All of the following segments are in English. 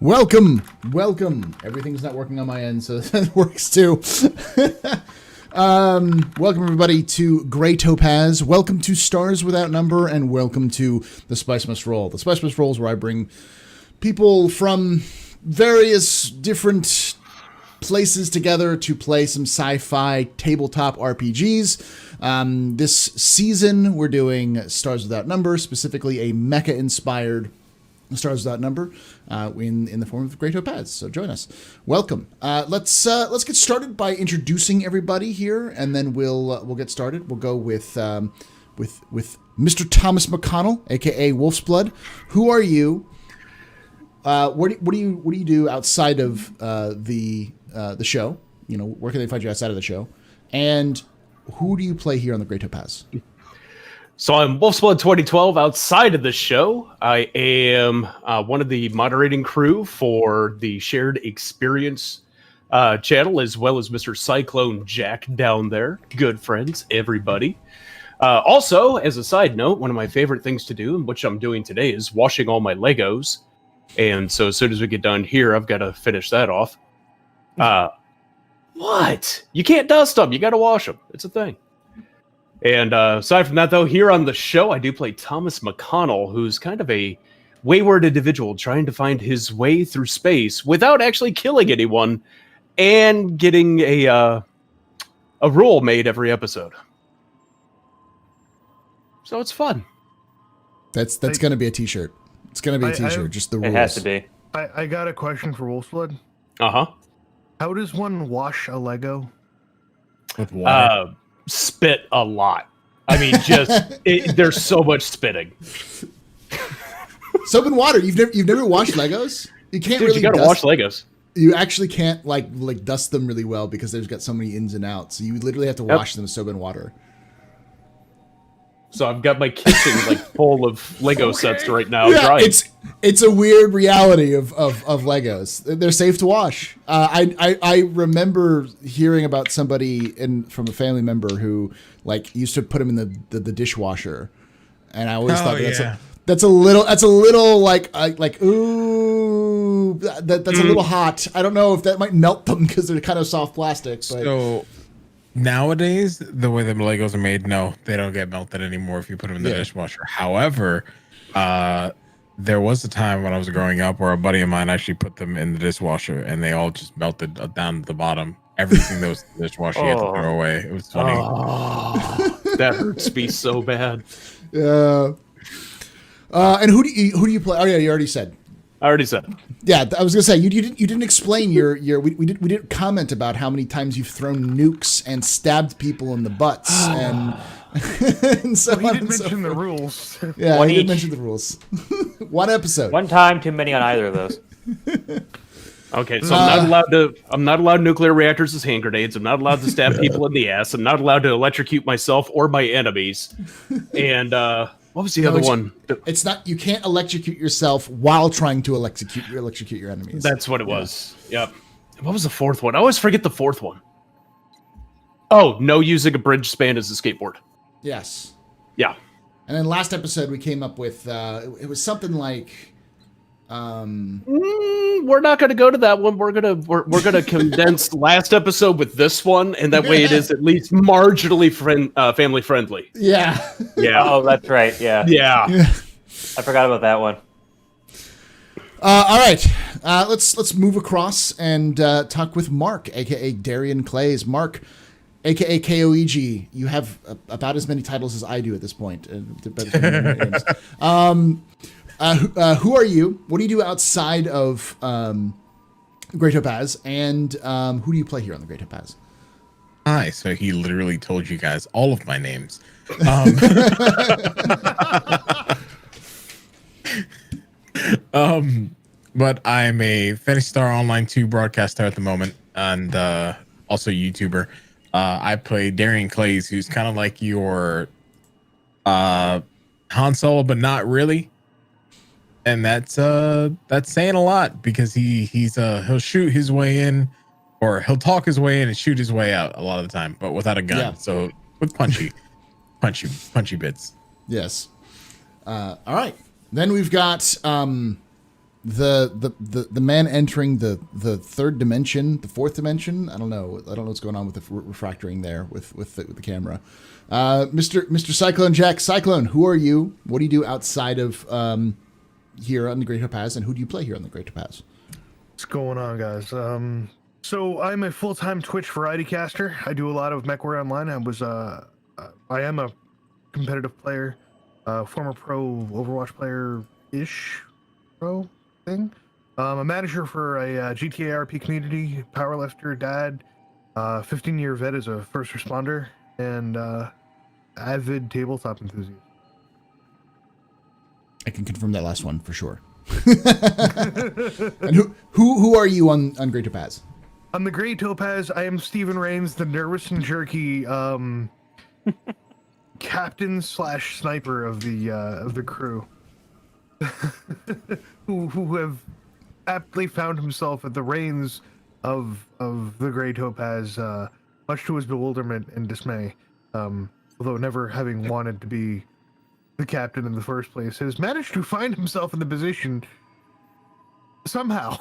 Welcome. Everything's not working on my end, so that works too. Welcome everybody to Gray Topaz. Welcome to Stars Without Number, and welcome to The Spice Must Roll. The Spice Must Roll is where I bring people from various different places together to play some sci-fi tabletop RPGs. This season, we're doing Stars Without Number, specifically a Mecha-inspired Stars Without Number, in the form of Gray Topaz. So join us. Welcome. Let's get started by introducing everybody here, and then we'll get started. We'll go with Mr. Thomas McConnell, aka Wolf's Blood. Who are you? What do you do outside of the show? You know, where can they find you outside of the show? And who do you play here on the Gray Topaz? So I'm Wolf's Blood 2012 outside of the show. I am one of the moderating crew for the Shared Experience channel, as well as Mr. Cyclone Jack down there. Good friends, everybody. Also, as a side note, one of my favorite things to do, and which I'm doing today, is washing all my Legos. And so as soon as we get done here, I've got to finish that off. What? You can't dust them. You got to wash them. It's a thing. And aside from that, though, here on the show, I do play Thomas McConnell, who's kind of a wayward individual trying to find his way through space without actually killing anyone and getting a rule made every episode. So it's fun. That's going to be a t-shirt. It's going to be a t-shirt, just the rules. It has to be. I got a question for Wolf's Blood. Uh-huh. How does one wash a Lego? With water. Spit a lot. I mean, there's so much spitting. Soap and water. You've never washed Legos? You can't really. You gotta wash Legos. You actually can't like dust them really well because they've got so many ins and outs. So you literally have to wash them with soap and water. So I've got my kitchen full of Lego sets right now. Yeah, drying. it's a weird reality of Legos. They're safe to wash. I remember hearing about somebody from a family member who used to put them in the dishwasher, and I always thought that's a little ooh, that's a little hot. I don't know if that might melt them because they're kind of soft plastic. But. So nowadays, the way the Legos are made, no, they don't get melted anymore if you put them in the dishwasher. However, there was a time when I was growing up where a buddy of mine actually put them in the dishwasher and they all just melted down to the bottom. Everything that was in the dishwasher, you had to throw away. It was funny. That hurts me so bad. Yeah. And who do you play? Oh yeah, you already said. I already said it. Yeah, I was gonna say you didn't explain your we didn't comment about how many times you've thrown nukes and stabbed people in the butts and so He on did and so mention the forth. rules. Yeah, One he did each. mention the rules. One episode. One time too many on either of those. Okay, so I'm not allowed nuclear reactors as hand grenades. I'm not allowed to stab people in the ass. I'm not allowed to electrocute myself or my enemies. And what was the other one? It's not. You can't electrocute yourself while trying to electrocute your enemies. That's what it was. Yep. What was the fourth one? I always forget the fourth one. Oh, no using a bridge span as a skateboard. Yes. Yeah. And then last episode we came up with it was something like. We're not going to go to that one. We're gonna condense last episode with this one, and that way it is at least marginally family friendly. Yeah. Yeah. Oh, that's right. Yeah. Yeah. I forgot about that one. All right. Let's move across and talk with Mark, aka Darian Clays. Mark, aka KOEG. You have about as many titles as I do at this point. Who are you? What do you do outside of Gray Topaz? And who do you play here on the Gray Topaz? Hi, so he literally told you guys all of my names. But I'm a Fantasy Star Online 2 broadcaster at the moment, and also YouTuber. I play Darian Clays, who's kind of like your Han Solo, but not really. And that's saying a lot because he'll shoot his way in, or he'll talk his way in and shoot his way out a lot of the time, but without a gun. Yeah. So with punchy bits. Yes. All right. Then we've got the man entering the third dimension, the fourth dimension. I don't know what's going on with the refractoring there with the camera. Mr. Cyclone Jack Cyclone, who are you? What do you do outside of here on the Gray Topaz, and who do you play here on the Gray Topaz? What's going on, guys? So I'm a full-time Twitch variety caster. I do a lot of MechWarrior Online. I am a competitive player, former pro Overwatch player-ish pro thing. A manager for a GTA RP community, powerlifter, dad, 15-year vet as a first responder, and avid tabletop enthusiast. I can confirm that last one for sure. And who are you on Gray Topaz? On the Gray Topaz, I am Stephen Rains, the nervous and jerky captain / sniper of the crew, who have aptly found himself at the reins of the Gray Topaz, much to his bewilderment and dismay. Although never having wanted to be the captain in the first place, has managed to find himself in the position somehow.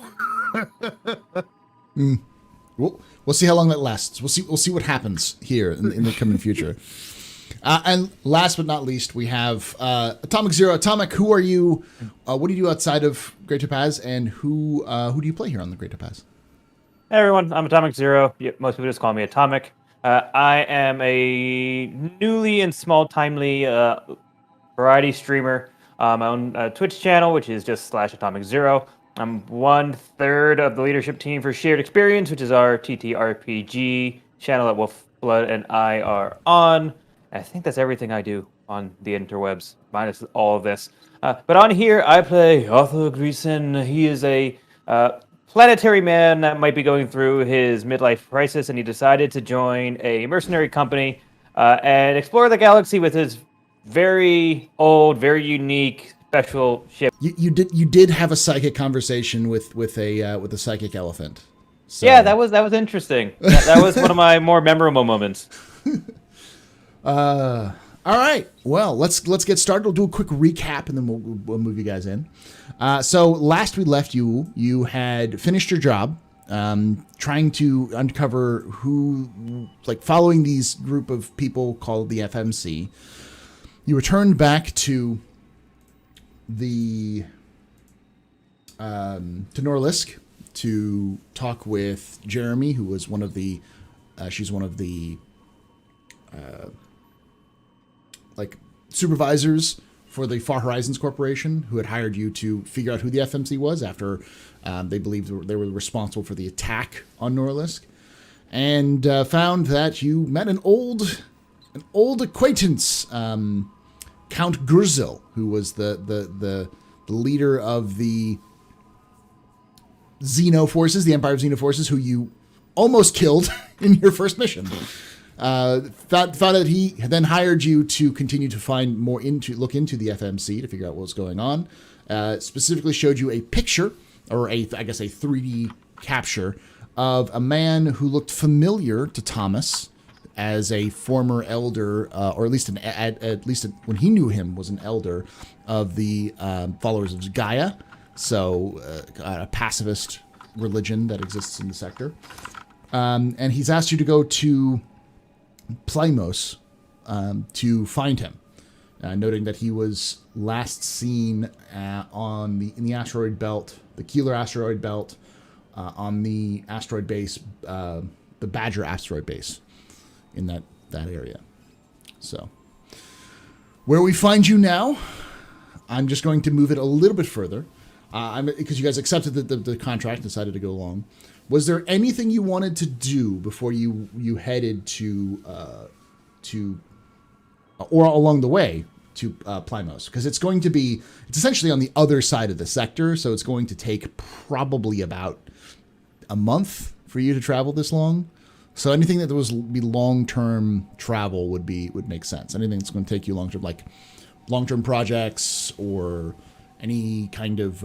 We'll see how long that lasts. We'll see what happens here in the coming future. And last but not least, we have Atomic Zero. Atomic, who are you? What do you do outside of Gray Topaz, and who do you play here on the Gray Topaz? Hey everyone, I'm Atomic Zero. Most people just call me Atomic. I am a newly and small-timely variety streamer. My own Twitch channel, which is just /Atomic Zero. I'm 1/3 of the leadership team for Shared Experience, which is our TTRPG channel that Wolfblood and I are on. I think that's everything I do on the interwebs, minus all of this. But on here, I play Arthur Greason. He is a planetary man that might be going through his midlife crisis, and he decided to join a mercenary company and explore the galaxy with his very old, very unique, special ship. You did have a psychic conversation with a psychic elephant. So. Yeah, that was interesting. That was one of my more memorable moments. All right. Well, let's get started. We'll do a quick recap, and then we'll move you guys in. So last we left you, you had finished your job, trying to uncover following these group of people called the FMC. You returned back to Norlisk to talk with Jeremy, who was one of the supervisors for the Far Horizons Corporation, who had hired you to figure out who the FMC was after they believed they were responsible for the attack on Norlisk, and found that you met an old acquaintance, Count Gurzil, who was the leader of the Xeno forces, the Empire of Xeno forces, who you almost killed in your first mission. Found that he then hired you to continue to look into the FMC to figure out what was going on. Specifically showed you a picture, or a 3D capture of a man who looked familiar to Thomas as a former elder, or at least when he knew him, was an elder of the followers of Gaia, so a pacifist religion that exists in the sector. And he's asked you to go to Plymos to find him, noting that he was last seen in the asteroid belt, the Keeler asteroid belt, on the asteroid base, the Badger asteroid base, in that area. So, where we find you now, I'm just going to move it a little bit further, because you guys accepted the contract, decided to go along. Was there anything you wanted to do before you headed to or along the way to Plymos? Because it's essentially on the other side of the sector, so it's going to take probably about a month for you to travel this long. So anything that be long-term travel would make sense. Anything that's going to take you long-term, like long-term projects or any kind of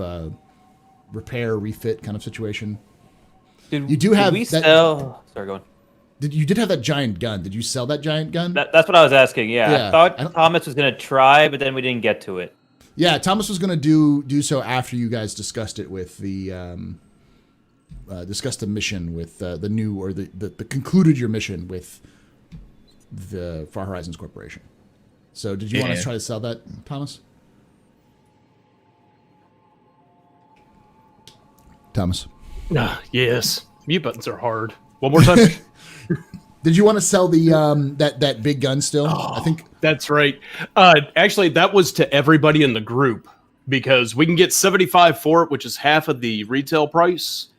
repair, refit kind of situation. Sorry, go on. You did have that giant gun. Did you sell that giant gun? That's what I was asking. Yeah. I thought Thomas was going to try, but then we didn't get to it. Yeah, Thomas was going to do so after you guys discussed it with the discussed the mission with the new or the concluded your mission with the Far Horizons Corporation. So, did you want to try to sell that, Thomas? Thomas. Yes. Mute buttons are hard. One more time. Did you want to sell the that big gun still? I think that's right. Actually, that was to everybody in the group because we can get 75 for it, which is half of the retail price.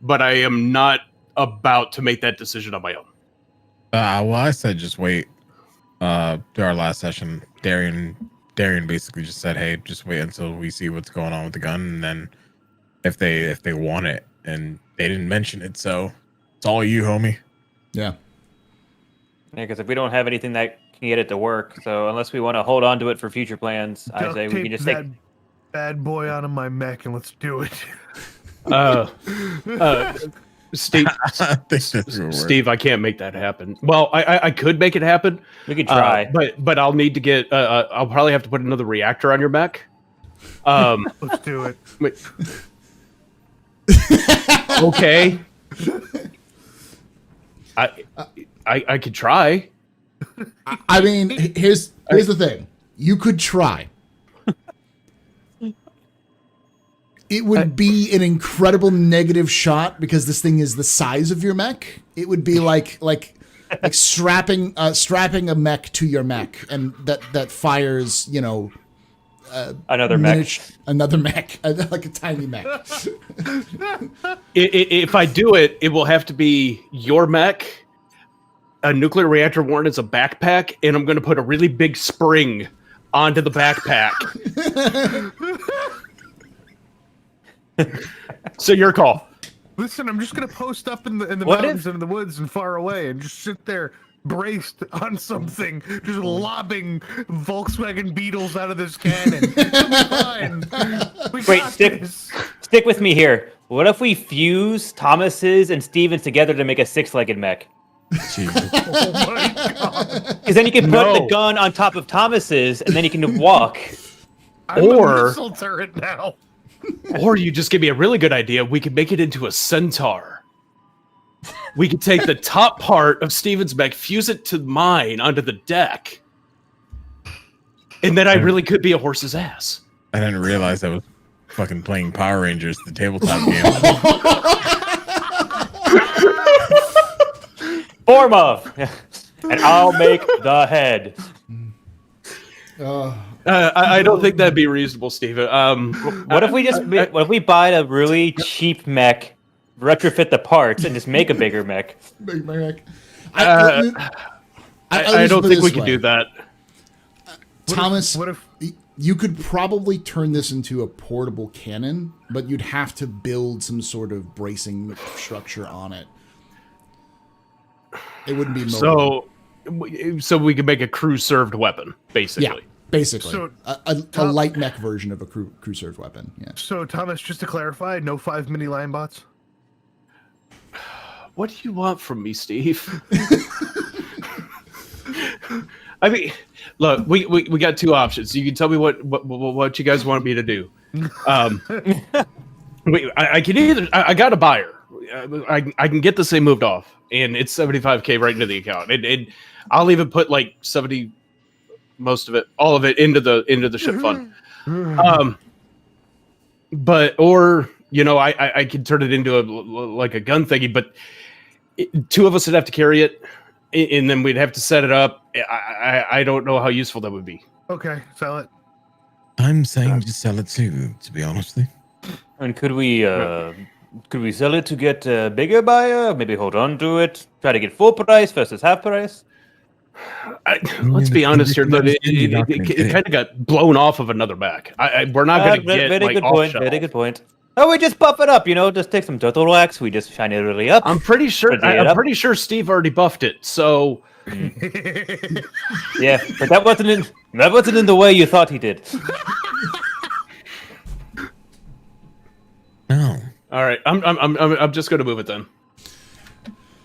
But I am not about to make that decision on my own. Well, I said just wait. Through our last session, Darian basically just said, "Hey, just wait until we see what's going on with the gun, and then if they want it." And they didn't mention it, so it's all you, homie. Yeah. Yeah, because if we don't have anything that can get it to work, so unless we want to hold on to it for future plans, I say we can just that bad boy out of my mech and let's do it. Steve, I can't make that happen. Well, I could make it happen. We could try, but I'll need to get. I'll probably have to put another reactor on your mech. Let's do it. Wait. Okay. I could try. I mean, here's the thing. You could try. It would be an incredible negative shot because this thing is the size of your mech. It would be like strapping a mech to your mech, and that fires, another mech, like a tiny mech. If I do it, it will have to be your mech, a nuclear reactor worn as a backpack, and I'm going to put a really big spring onto the backpack. So your call. Listen, I'm just gonna post up in the mountains and in the woods and far away, and just sit there braced on something, just lobbing Volkswagen Beetles out of this cannon. It'll be fine. Wait, stick with me here. What if we fuse Thomas's and Steven's together to make a 6-legged mech? Oh my god! Because then you can put the gun on top of Thomas's, and then you can walk. I'm a missile turret now. Or you just give me a really good idea. We could make it into a centaur. We could take the top part of Steven's mech, fuse it to mine onto the deck. And then I really could be a horse's ass. I didn't realize I was fucking playing Power Rangers, the tabletop game. Form of. And I'll make the head. I don't think that'd be reasonable, Steven. What if we buy a really cheap mech, retrofit the parts, and just make a bigger mech? Big mech. I don't think we can do that. Thomas, what if you could probably turn this into a portable cannon, but you'd have to build some sort of bracing structure on it. It wouldn't be mobile. So we could make a crew-served weapon, basically. Yeah. Basically, So, a light mech version of a crew-served weapon. Yeah. So, Thomas, just to clarify, no 5 mini line bots? What do you want from me, Steve? I mean, look, we got two options. You can tell me what you guys want me to do. I can either I got a buyer. I can get this thing moved off, and it's $75K right into the account. And I'll even put like 70. Most of it, all of it, into the ship fund. But I could turn it into a gun thingy. But two of us would have to carry it, and then we'd have to set it up. I don't know how useful that would be. Okay, sell it. I'm saying just sell it too, to be honest with you. And could we sell it to get a bigger buyer? Maybe hold on to it. Try to get full price versus half price. Let's be honest here. It kind of got blown off of another back. We're not going to get very good point. Very good point. Oh, we just buff it up. Just take some turtle wax. We just shine it really up. I'm pretty sure. I'm pretty sure Steve already buffed it. So yeah, but that wasn't in the way you thought he did. No. All right. I'm just going to move it then.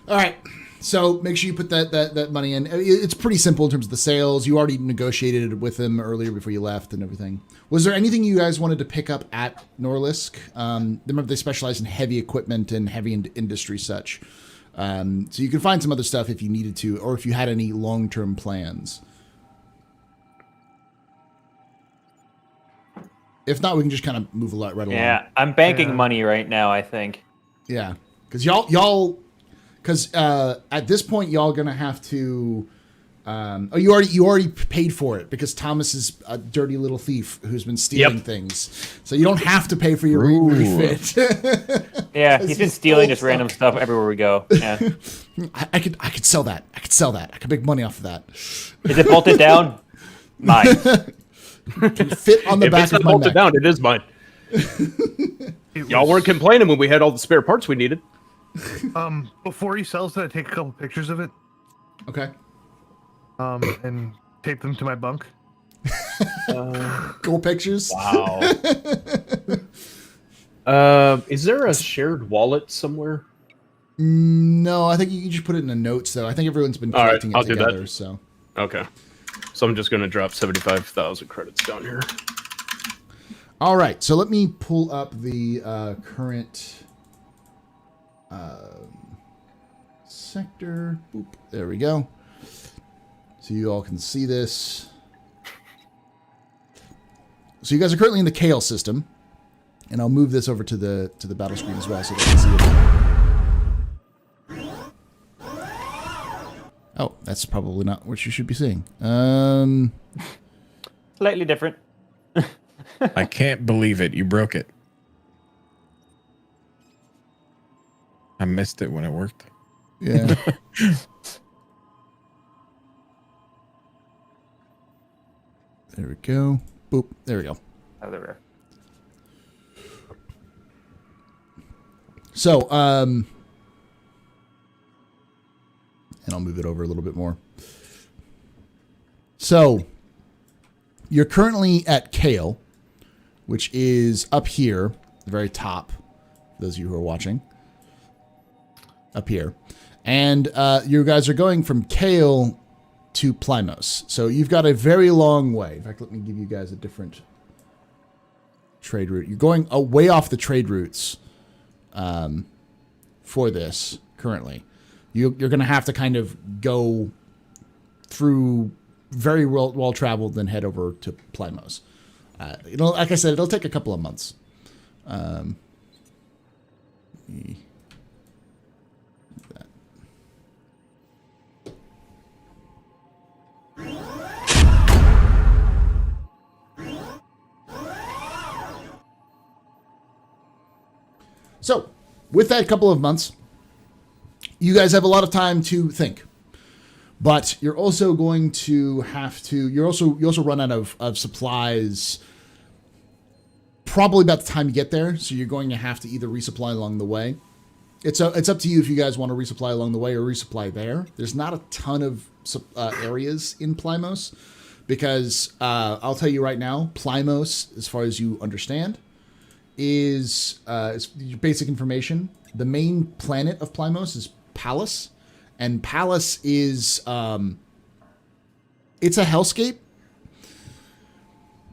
All right. So make sure you put that money in. It's pretty simple in terms of the sales. You already negotiated with them earlier before you left and everything. Was there anything you guys wanted to pick up at Norlisk? Remember they specialize in heavy equipment and heavy industry such. So you can find some other stuff if you needed to, or if you had any long-term plans. If not, we can just kind of move right along. Yeah, I'm banking money right now, I think. Yeah, because y'all, at this point y'all gonna have to. You already paid for it because Thomas is a dirty little thief who's been stealing things. So you don't have to pay for your refit. Yeah, he's been stealing just random stuff everywhere we go. Yeah. I could sell that. I could make money off of that. Is it bolted down? Mine. Can fit on the If back it's of not my bolted neck. down, it is mine. Y'all weren't complaining when we had all the spare parts we needed. Before he sells it, I take a couple pictures of it. Okay. And tape them to my bunk. Cool pictures. Wow. Is there a shared wallet somewhere? No, I think you can just put it in the notes though. I think everyone's been collecting I'll it do that. together. So. Okay. So I'm just going to drop 75,000 credits down here. All right, so let me pull up the current sector. Boop, there we go. So you all can see this. So you guys are currently in the Kale system, and I'll move this over to the battle screen as well so they can see it. Oh, that's probably not what you should be seeing. Slightly different. I can't believe it. You broke it. I missed it when it worked. Yeah. There we go. Boop. There we go. Oh, there we are. So, and I'll move it over a little bit more. So, you're currently at Kale, which is up here, the very top, for those of you who are watching. Up here. And you guys are going from Kale to Plymouth. So you've got a very long way. In fact, let me give you guys a different trade route. You're going way off the trade routes for this currently. You're going to have to kind of go through very well traveled, then head over to Plymouth. Like I said, it'll take a couple of months. So, with that couple of months, you guys have a lot of time to think. But you're also going to have to. You also run out of supplies. Probably about the time you get there, so you're going to have to either resupply along the way. It's up to you if you guys want to resupply along the way or resupply there. There's not a ton of areas in Plymouth because I'll tell you right now, Plymouth, as far as you understand, is basic information. The main planet of Plymouth is Pallas. And Pallas is, it's a hellscape.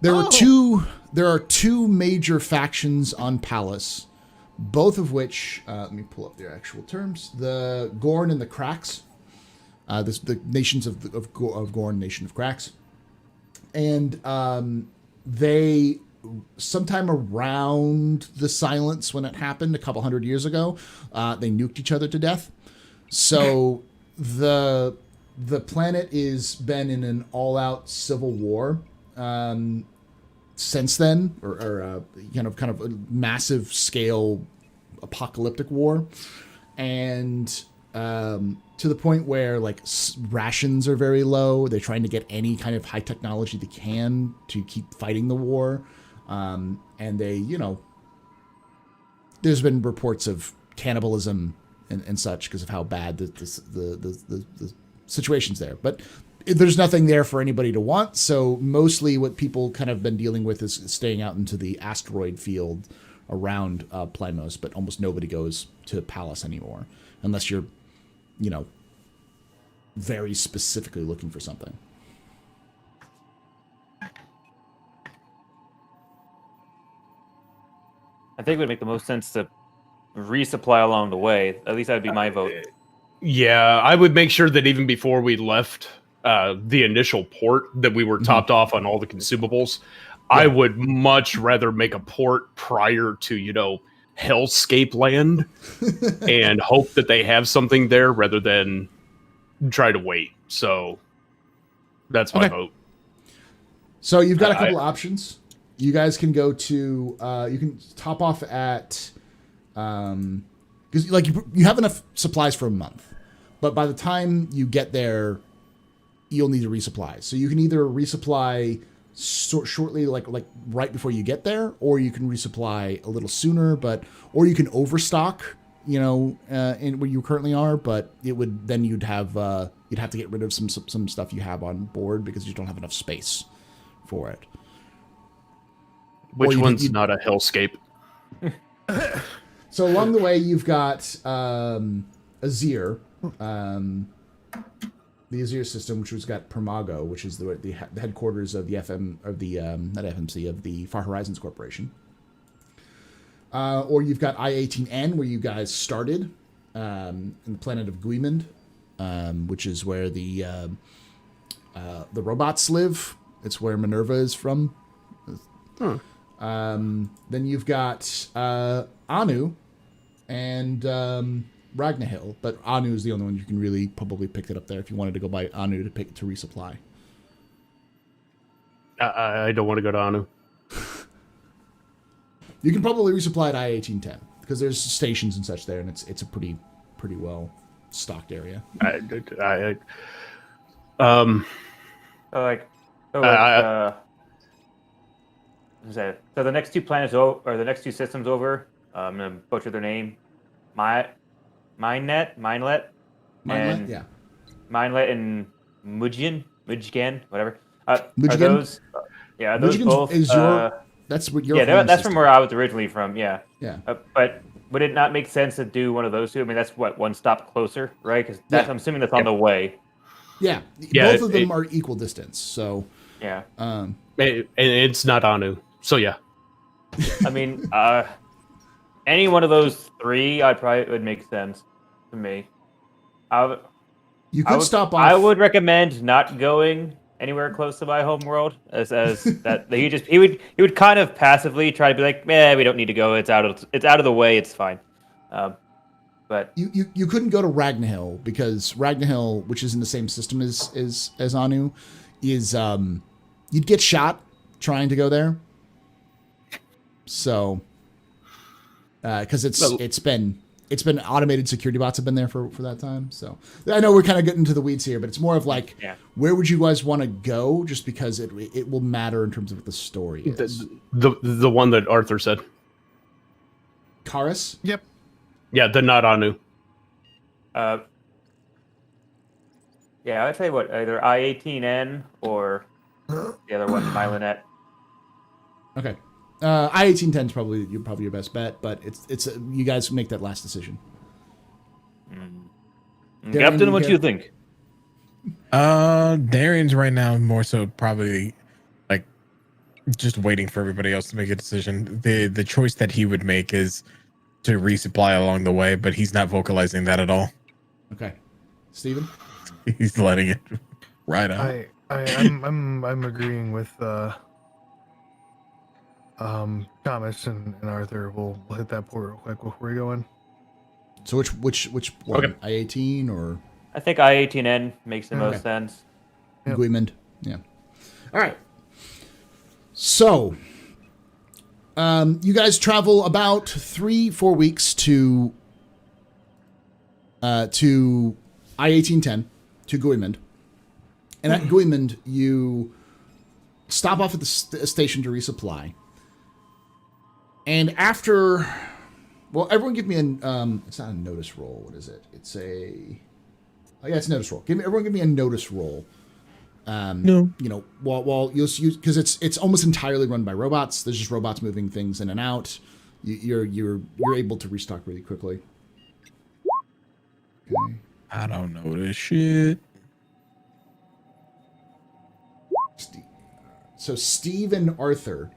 There are two major factions on Pallas, both of which, let me pull up their actual terms. The Gorn and the Cracks, the nations of Gorn, nation of Cracks. And they, sometime around the Silence when it happened a couple hundred years ago, they nuked each other to death. So the planet has been in an all-out civil war since then, or kind of a massive scale apocalyptic war, and to the point where like rations are very low. They're trying to get any kind of high technology they can to keep fighting the war, and they, there's been reports of cannibalism and such because of how bad the situation's there. But there's nothing there for anybody to want, so mostly what people kind of been dealing with is staying out into the asteroid field around Plymouth, but almost nobody goes to Pallas anymore, unless you're, very specifically looking for something. I think it would make the most sense to resupply along the way. At least that would be my vote. Yeah, I would make sure that even before we left the initial port, that we were topped off on all the consumables. Yeah. I would much rather make a port prior to, Hellscape Land and hope that they have something there rather than try to wait. So that's my vote. So you've got a couple options. You guys can go to you can top off at because you have enough supplies for a month, but by the time you get there, you'll need to resupply. So you can either resupply shortly, like right before you get there, or you can resupply a little sooner, or you can overstock, in where you currently are, but it would then you'd have to get rid of some stuff you have on board because you don't have enough space for it. Which one's not a hellscape? So along the way, you've got Azir, the Azir system, which has got Permago, which is the headquarters of the of the Far Horizons Corporation. Or you've got I-18N, where you guys started, in the planet of Guimond, which is where the robots live. It's where Minerva is from. Huh. Then you've got Anu and Ragnhild, but Anu is the only one you can really probably pick it up there if you wanted to go by Anu to resupply. I don't want to go to Anu. You can probably resupply at I-1810 because there's stations and such there, and it's a pretty well stocked area. So the next two planets or the next two systems over, I'm gonna butcher their name. Minelet, yeah. Minelet and Mujgan, whatever. Mujgan? Are those? Are those both? That's what your. Yeah, that's from where I was originally from. Yeah. Yeah. But would it not make sense to do one of those two? I mean, that's one stop closer, right? Because I'm assuming that's on the way. Yeah. Both of them are equal distance. So. Yeah. And it's not Anu. So yeah. I mean, any one of those three, would make sense to me. You could stop off. I would recommend not going anywhere close to my home world, as that he would kind of passively try to be like, we don't need to go. It's out of the way. It's fine. But you couldn't go to Ragnhild because Ragnhild, which is in the same system as Anu, is you'd get shot trying to go there. So, because it's been automated security bots have been there for that time. So I know we're kind of getting into the weeds here, but it's more of like, where would you guys want to go? Just because it will matter in terms of what the story is. The one that Arthur said. Karis? Yep. Yeah, the not Anu. I would say either I-18N or the other one, Milenet. Okay. I-1810 is probably your best bet, but it's you guys make that last decision. Captain, what do you think? Darian's right now more so probably like just waiting for everybody else to make a decision. The choice that he would make is to resupply along the way, but he's not vocalizing that at all. Okay. Steven? He's letting it ride out. I'm agreeing with Thomas and Arthur. We'll hit that port real quick before we go in. So which one? Okay. I-18 or? I think I-18N makes the most sense. Yep. Guimond. Yeah. All right. So, you guys travel about 3-4 weeks to I-1810 to Guimond, and at Guimond you stop off at the station to resupply. And after, everyone give me it's not a notice roll. What is it? It's it's a notice roll. Everyone give me a notice roll. No. While you'll use, because it's almost entirely run by robots. There's just robots moving things in and out. You're able to restock really quickly. Okay. I don't know this shit. So Steve and Arthur,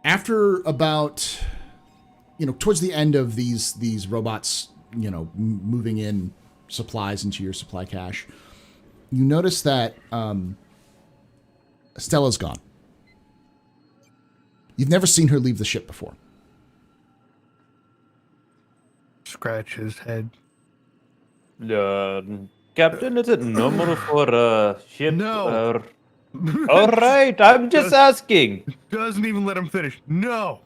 after about, towards the end of these robots, moving in supplies into your supply cache, you notice that Stella's gone. You've never seen her leave the ship before. Scratch his head. Captain, is it normal for a ship? No. All right, I'm just asking. Doesn't even let him finish. No.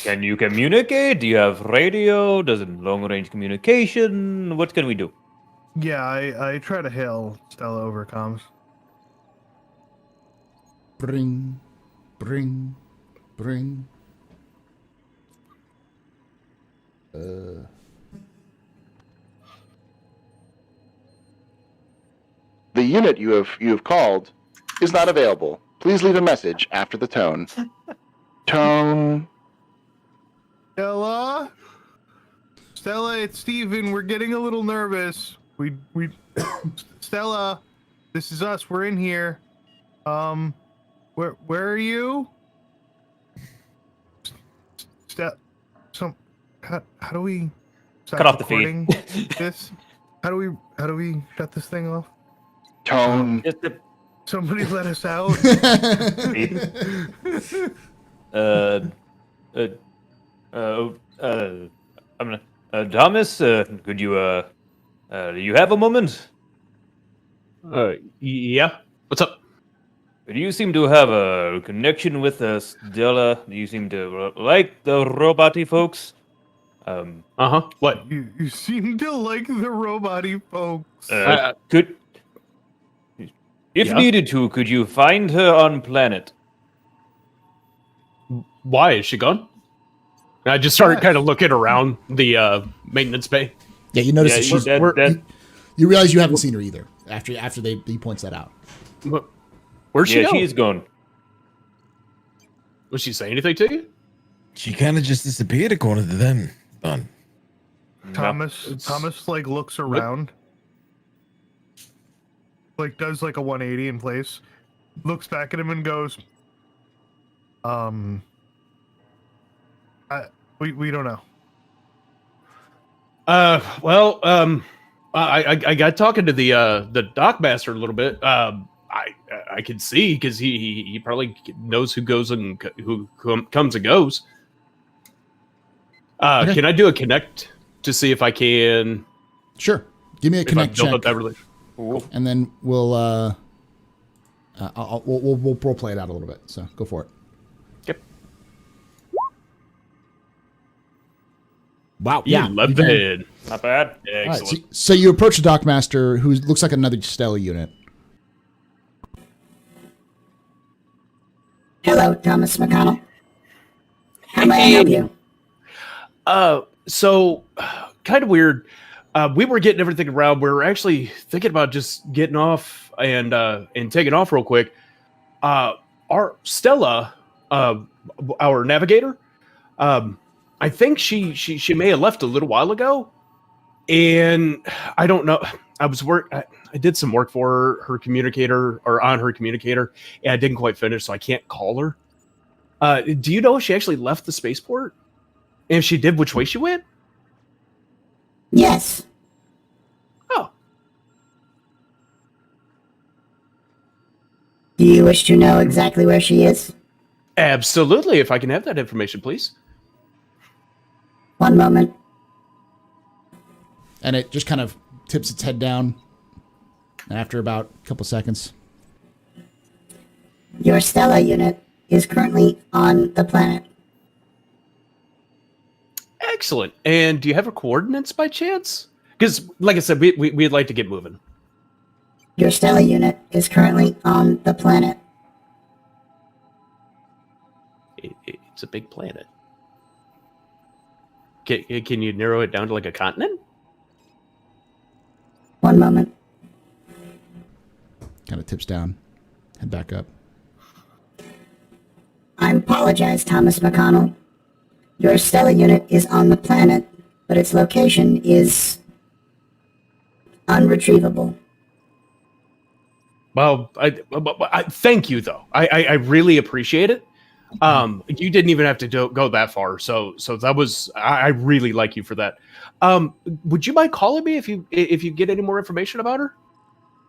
Can you communicate? Do you have radio? Does it long-range communication? What can we do? Yeah, I try to hail Stella over comms. Bring, bring, bring. The unit you have called is not available. Please leave a message after the tone. Tone. Stella? Stella, it's Steven. We're getting a little nervous. We Stella, this is us. We're in here. Where are you? How do we stop Cut off the recording feed. this? How do we shut this thing off? Tone. Just the Somebody let us out. I'm gonna. Thomas, could you do you have a moment? Yeah. What's up? Do you seem to have a connection with Stella? Do you seem to like the robot-y folks? What? You seem to like the robot-y folks. Could, if Yeah? needed to, could you find her on planet? Why is she gone? I just started kind of looking around the maintenance bay. Yeah, you notice Yeah, that she's. that- You realize you haven't seen her either after he points that out. Where's she Yeah, go? she's gone. Was she say anything to you? She kind of just disappeared according to them. Done. Thomas like looks around, like does like a 180 in place, looks back at him and goes, we don't know. I got talking to the dockmaster a little bit. I can see because he probably knows who goes and who comes and goes. Okay. Can I do a connect to see if I can? Sure. Give me a If I connect build check, up that relation. and then we'll role play it out a little bit. So go for it. Yep. Wow. Yeah, Yeah. you left can. head. Not bad. All right, Excellent. so you approach the dockmaster, who looks like another Stella unit. Hello, Thomas McConnell. How may I help you? So kind of weird. We were getting everything around. We were actually thinking about just getting off and taking off real quick. Our Stella, our navigator, I think she may have left a little while ago, and I don't know. I did some work for her communicator or on her communicator, and I didn't quite finish, so I can't call her. Do you know if she actually left the spaceport? And if she did, which way she went? Yes. Oh, Do you wish to know exactly where she is? absolutely. If I can have that information, please. One moment. And it just kind of tips its head down. And after about a couple seconds, Your Stella unit is currently on the planet. Excellent. And do you have her coordinates by chance? Because, like I said, we'd like to get moving. Your Stella unit is currently on the planet. It's a big planet. Can you narrow it down to like a continent? One moment. kind of tips down, head back up. I apologize, Thomas McConnell. Your Stella unit is on the planet, but its location is unretrievable. Well, I thank you though. I really appreciate it. You didn't even have to go that far, so that was I really like you for that. Would you mind calling me if you get any more information about her?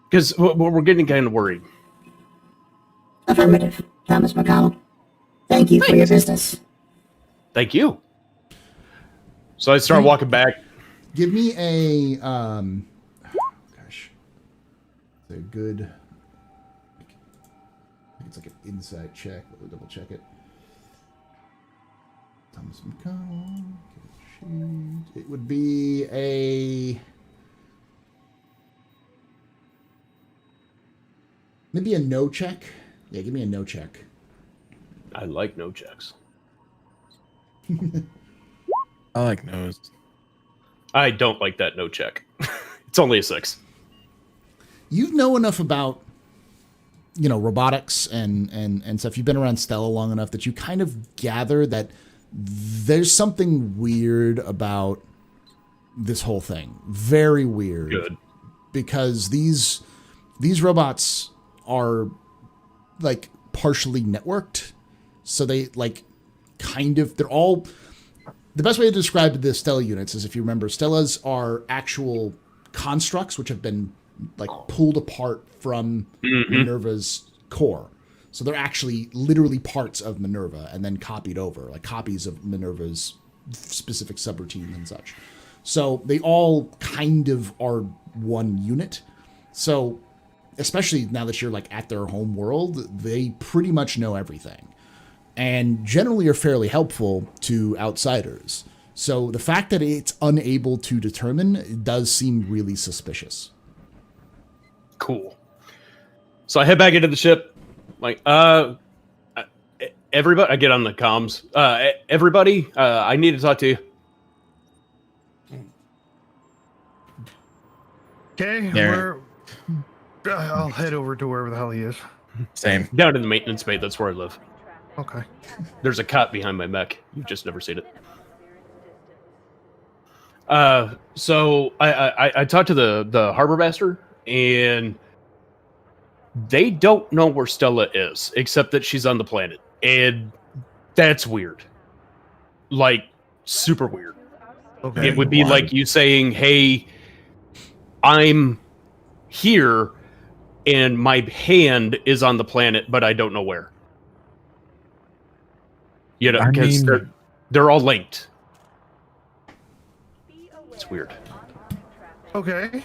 Because we're getting kind of worried. Affirmative, Thomas McConnell. Thank you for your business. Thank you. So I start walking back. Give me a gosh, it's a good. I think it's like an insight check. Let me double check it. Thomas McConnell. It would be maybe a no check. Yeah, give me a no check. I like no checks. I like nose. I don't like that no check. It's only a 6. You know enough about, robotics and stuff. You've been around Stella long enough that you kind of gather that there's something weird about this whole thing. Very weird. Good. Because these robots are like partially networked. So they they're all, the best way to describe the Stella units is, if you remember, Stellas are actual constructs which have been like pulled apart from Minerva's core. So they're actually literally parts of Minerva and then copied over, like copies of Minerva's specific subroutine and such. So they all kind of are one unit. So especially now that you're like at their home world, they pretty much know everything and generally are fairly helpful to outsiders. So the fact that it's unable to determine does seem really suspicious. Cool. So I head back into the ship. Like, everybody, I get on the comms. Everybody, I need to talk to you. Okay, I'll head over to wherever the hell he is. Same. Down in the maintenance bay, that's where I live. Okay. There's a cot behind my mech. You've just never seen it. So I talked to the harbor master, and they don't know where Stella is, except that she's on the planet. And that's weird. Like, super weird. Okay. It would be like you saying, hey, I'm here, and my hand is on the planet, but I don't know where. Because they're all linked. It's weird. Okay.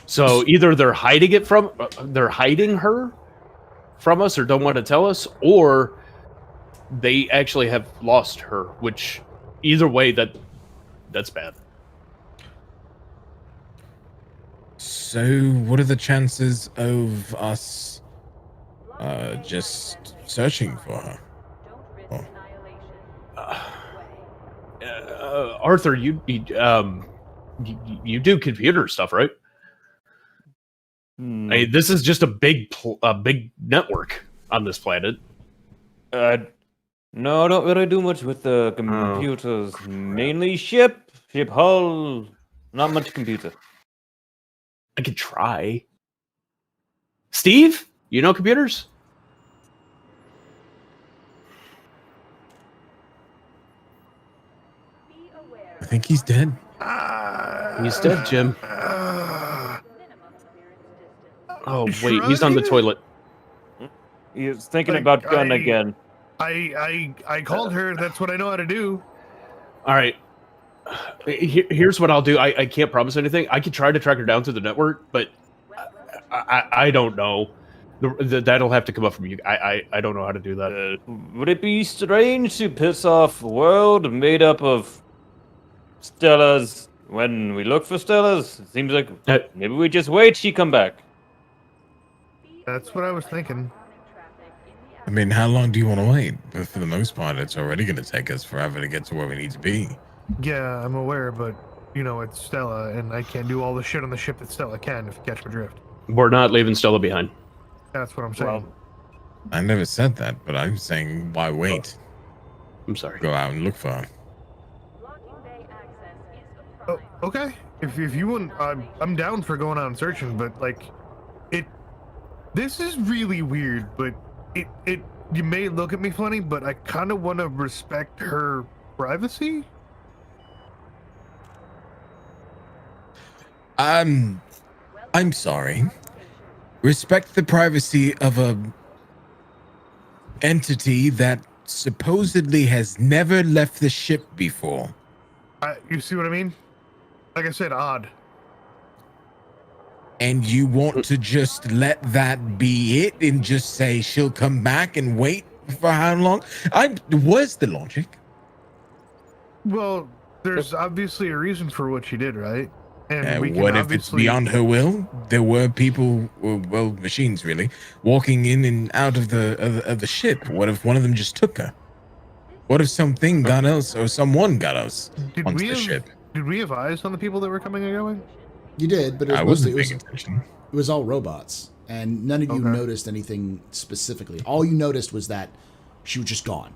So either they're hiding her from us, or don't want to tell us, or they actually have lost her. Which, either way, that's bad. So, what are the chances of us just searching for her? Arthur, you do computer stuff, right? Hey, this is just a big network on this planet. No, I don't really do much with the computers. Mainly ship hull. Not much computer. I could try. Steve, you know computers? I think he's dead. He's dead, Jim. Oh, wait, he's on the toilet. He's thinking about gun again. I called her. That's what I know how to do. All right. Here's what I'll do. I can't promise anything. I could try to track her down through the network, but I don't know. That'll have to come up from you. I don't know how to do that. Would it be strange to piss off a world made up of Stellas when we look for Stellas? It seems like maybe we just wait she come back. That's what I was thinking. I mean, how long do you want to wait? But for the most part, it's already going to take us forever to get to where we need to be. Yeah, I'm aware, but, it's Stella, and I can't do all the shit on the ship that Stella can, if you catch my drift. We're not leaving Stella behind. That's what I'm saying. Well, I never said that, but I'm saying, why wait? I'm sorry. Go out and look for her. Oh, okay. If you want, I'm down for going out and searching, but, This is really weird, but it you may look at me funny, but I kind of want to respect her privacy. I'm sorry. Respect the privacy of a entity that supposedly has never left the ship before. You see what I mean? Like I said, odd. And you want to just let that be it and just say she'll come back and wait for how long? Where's the logic? Well, there's obviously a reason for what she did, right? And we can what if it's obviously beyond her will? There were people, well, machines really, walking in and out of the ship. What if one of them just took her? What if something got us or someone got us onto the ship? Did we have eyes on the people that were coming and going? You did, but I wasn't paying attention. It was all robots, and none of you noticed anything specifically. All you noticed was that she was just gone.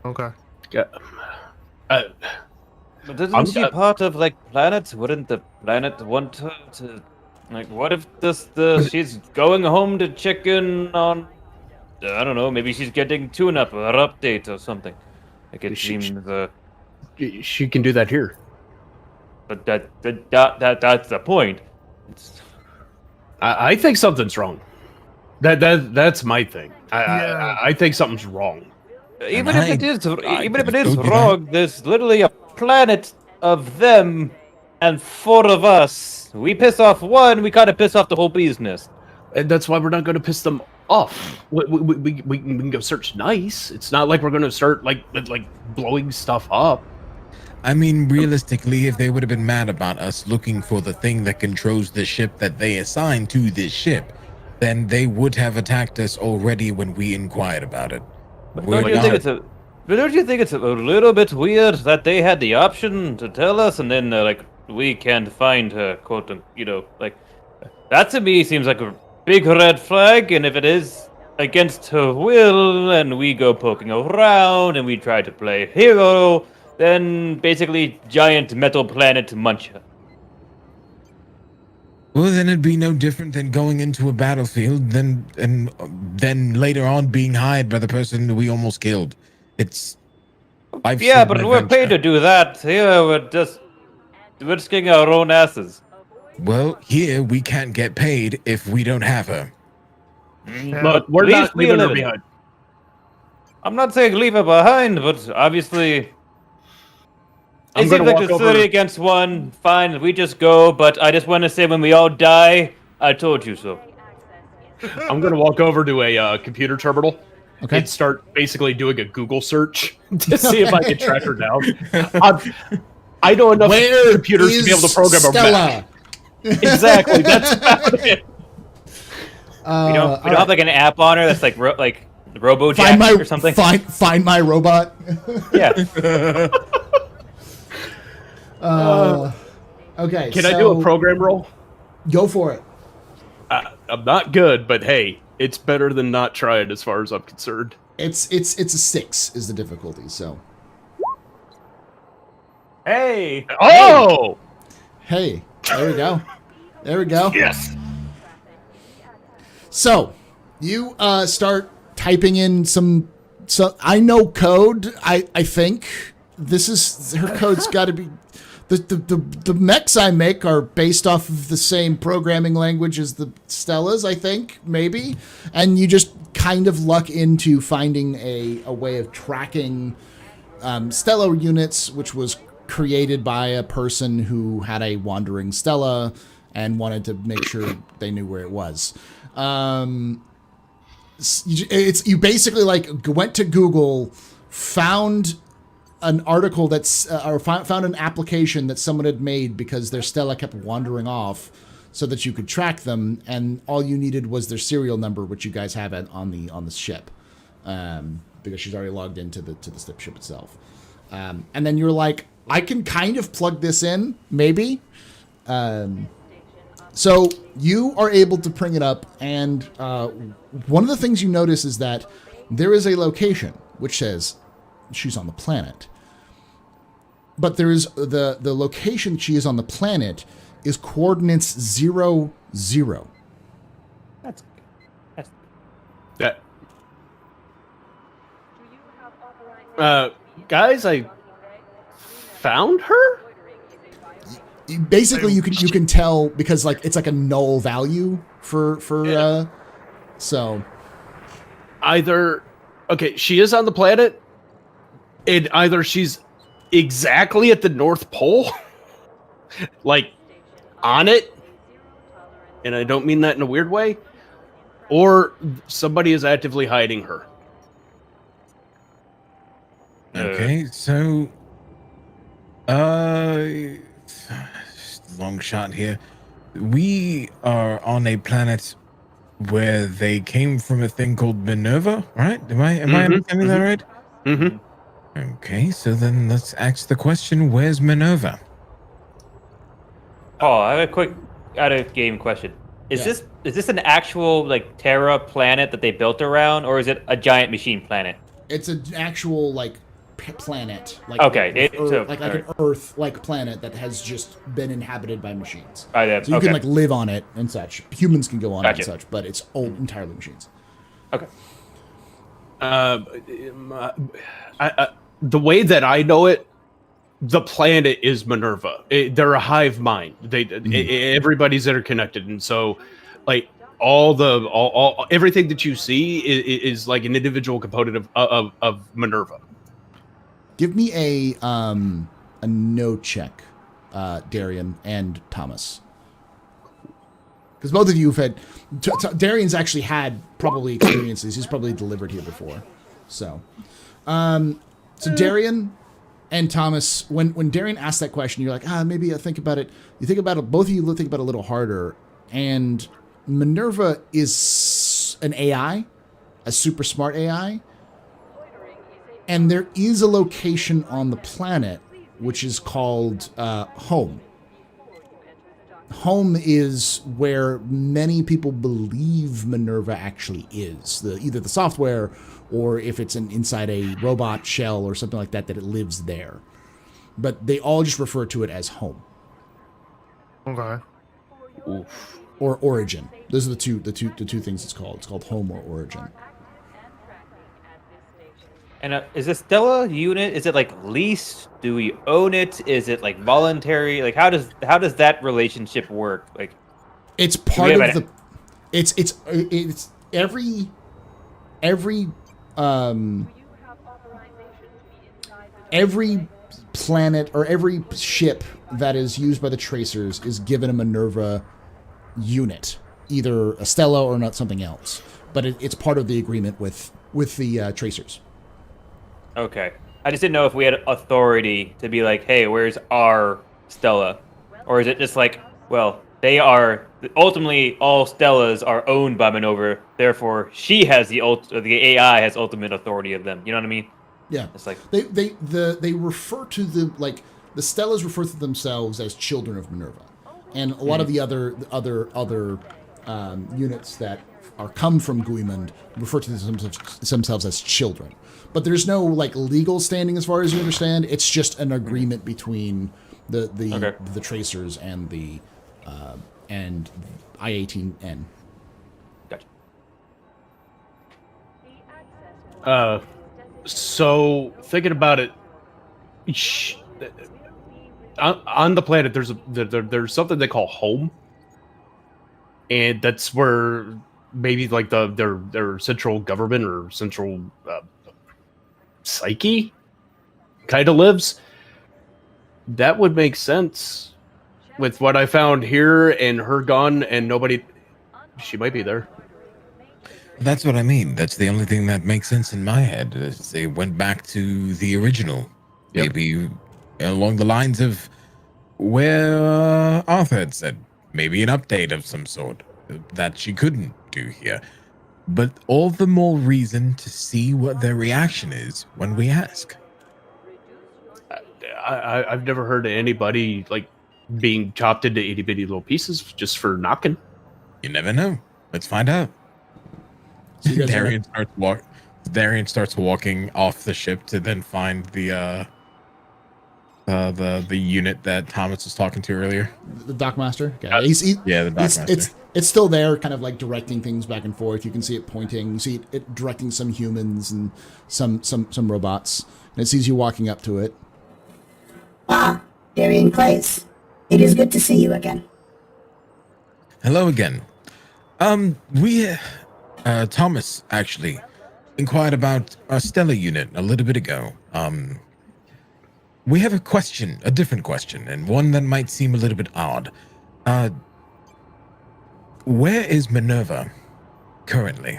Okay. Yeah. But isn't she part of like planet? Wouldn't the planet want her to? Like, what if she's going home to check in on? I don't know. Maybe she's getting tune-up or update or something. Like it seems. She can do that here. But that's the point. I think something's wrong. That's my thing. I think something's wrong. Even if it is wrong, there's literally a planet of them and 4 of us. We piss off one, we kind of piss off the whole business. And that's why we're not going to piss them off. We can go search nice. It's not like we're going to start like blowing stuff up. I mean, realistically, if they would have been mad about us looking for the thing that controls the ship that they assigned to this ship, then they would have attacked us already when we inquired about it. But don't you think it's a little bit weird that they had the option to tell us, and then like we can't find her, quote, like that to me seems like a big red flag. And if it is against her will, and we go poking around and we try to play hero, then basically giant metal planet munch her. Well, then it'd be no different than going into a battlefield, and then later on being hired by the person we almost killed. But we're paid to do that. Here we're just risking our own asses. Well, here we can't get paid if we don't have her. But we're not leaving her behind. I'm not saying leave her behind, but obviously. It seems like it's 3 against 1. Fine, we just go. But I just want to say, when we all die, I told you so. I'm going to walk over to a computer terminal and start basically doing a Google search to see if I can track her down. I know enough computers to be able to program a mech. Exactly, that's about it. We don't have like an app on her that's like RoboJack or something. Find my robot. Yeah. Okay. Can I do a program roll? Go for it. I'm not good, but hey, it's better than not trying as far as I'm concerned. It's a 6 is the difficulty. So. Hey. Oh. Hey. There we go. There we go. Yes. So, you start typing in some. So I know code. I think this is her code's got to be. The mechs I make are based off of the same programming language as the Stellas, I think, maybe. And you just kind of luck into finding a way of tracking Stella units, which was created by a person who had a wandering Stella and wanted to make sure they knew where it was. You basically went to Google, found an article found an application that someone had made because their Stella kept wandering off, so that you could track them, and all you needed was their serial number, which you guys have on the ship, because she's already logged into the ship itself. And then you're like, I can kind of plug this in, maybe. So you are able to bring it up, and one of the things you notice is that there is a location which says she's on the planet. But there is the location she is on the planet is coordinates 0, 0. That. Guys, I found her. Basically, you can tell because like it's like a null value for so Either okay, she is on the planet, and either she's exactly at the North Pole, like on it, and I don't mean that in a weird way, or somebody is actively hiding her. Okay, so long shot here. We are on a planet where they came from a thing called Minerva, right? Am I understanding that right? Mm-hmm. Okay, so then let's ask the question, where's Minerva? Oh, I have a quick out of game question. Is this an actual like Terra planet that they built around, or is it a giant machine planet? it's an actual like planet, like Okay, an Earth like planet that has just been inhabited by machines. Oh, yeah, So you okay. can like live on it and such. Humans can go on it and Gotcha. such, but it's old entirely machines. Okay. The way that I know it, the planet is Minerva. They're a hive mind. Everybody's interconnected, and so like all everything that you see is like an individual component of Minerva. Give me a no check, Darian and Thomas, because both of you have had. Darian's actually had probably experiences. He's probably delivered here before, so Darian and Thomas. When Darian asked that question, you're like, maybe I think about it. You think about it. Both of you think about it a little harder. And Minerva is an AI, a super smart AI. And there is a location on the planet which is called home. Home is where many people believe Minerva actually is. Either the software or if it's inside a robot shell or something like that, that it lives there. But they all just refer to it as home. Okay. Oof. Or origin. Those are the two things it's called. It's called home or origin. And is this Stella unit? Is it like leased? Do we own it? Is it like voluntary? Like how does that relationship work? Like it's part of the. It's every planet or every ship that is used by the Tracers is given a Minerva unit, either a Stella or not something else. But it's part of the agreement with the Tracers. Okay. I just didn't know if we had authority to be like, hey, where's our Stella? Or is it just like, well, they are ultimately all Stellas are owned by Minerva, therefore she has the AI has ultimate authority of them. You know what I mean? Yeah. It's like they refer to the Stellas refer to themselves as children of Minerva. And a lot of the other units that come from Guimond refer to themselves as children. But there's no like legal standing as far as you understand. It's just an agreement between the Tracers and the and I-18N. Gotcha. So thinking about it, on the planet there's something they call home, and that's where maybe like their central government or central psyche kind of lives. That would make sense with what I found here and her gone and nobody. She might be there. That's what I mean. That's the only thing that makes sense in my head. Is they went back to the original. Yep. Maybe along the lines of where Arthur had said. Maybe an update of some sort that she couldn't do here. But all the more reason to see what their reaction is when we ask. I've never heard of anybody like being chopped into itty bitty little pieces just for knocking. You never know. Let's find out. So you guys Darian starts walking off the ship to then find the The unit that Thomas was talking to earlier. The dockmaster. Okay. Yeah, the dockmaster. It's still there, kind of like directing things back and forth. You can see it pointing. You see it directing some humans and some robots. And it sees you walking up to it. Ah, Darian Clays. It is good to see you again. Hello again. Thomas actually inquired about our Stella unit a little bit ago. We have a different question, and one that might seem a little bit odd. Where is Minerva currently?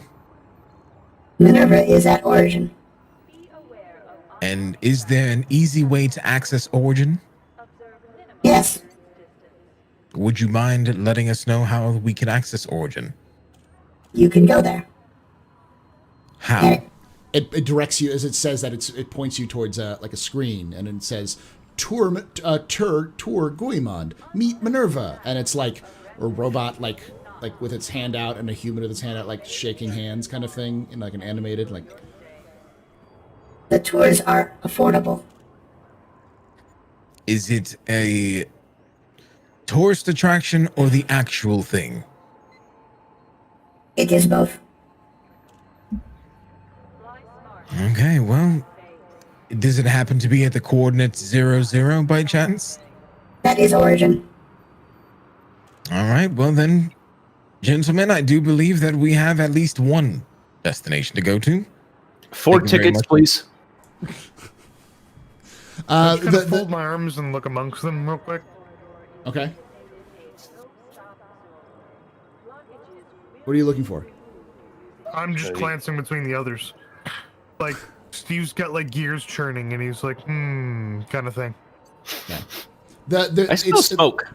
Minerva is at Origin. And is there an easy way to access Origin? Yes, Would you mind letting us know how we can access Origin? you can go there. How? It directs you, as it says that it points you towards like a screen, and it says tour Guimond, meet Minerva, and it's like a robot like with its hand out and a human with its hand out, like shaking hands kind of thing, in like an animated like. The tours are affordable. Is it a tourist attraction or the actual thing? It is both. Okay, well, does it happen to be at the coordinates 00 by chance? That is Origin. All right, well then, gentlemen, I do believe that we have at least one destination to go to. 4 Thank you very tickets, much. please. I just kind of fold my arms and look amongst them real quick. Okay. What are you looking for? I'm just glancing between the others. Like, Steve's got like gears churning, and he's like, kind of thing. I smell smoke.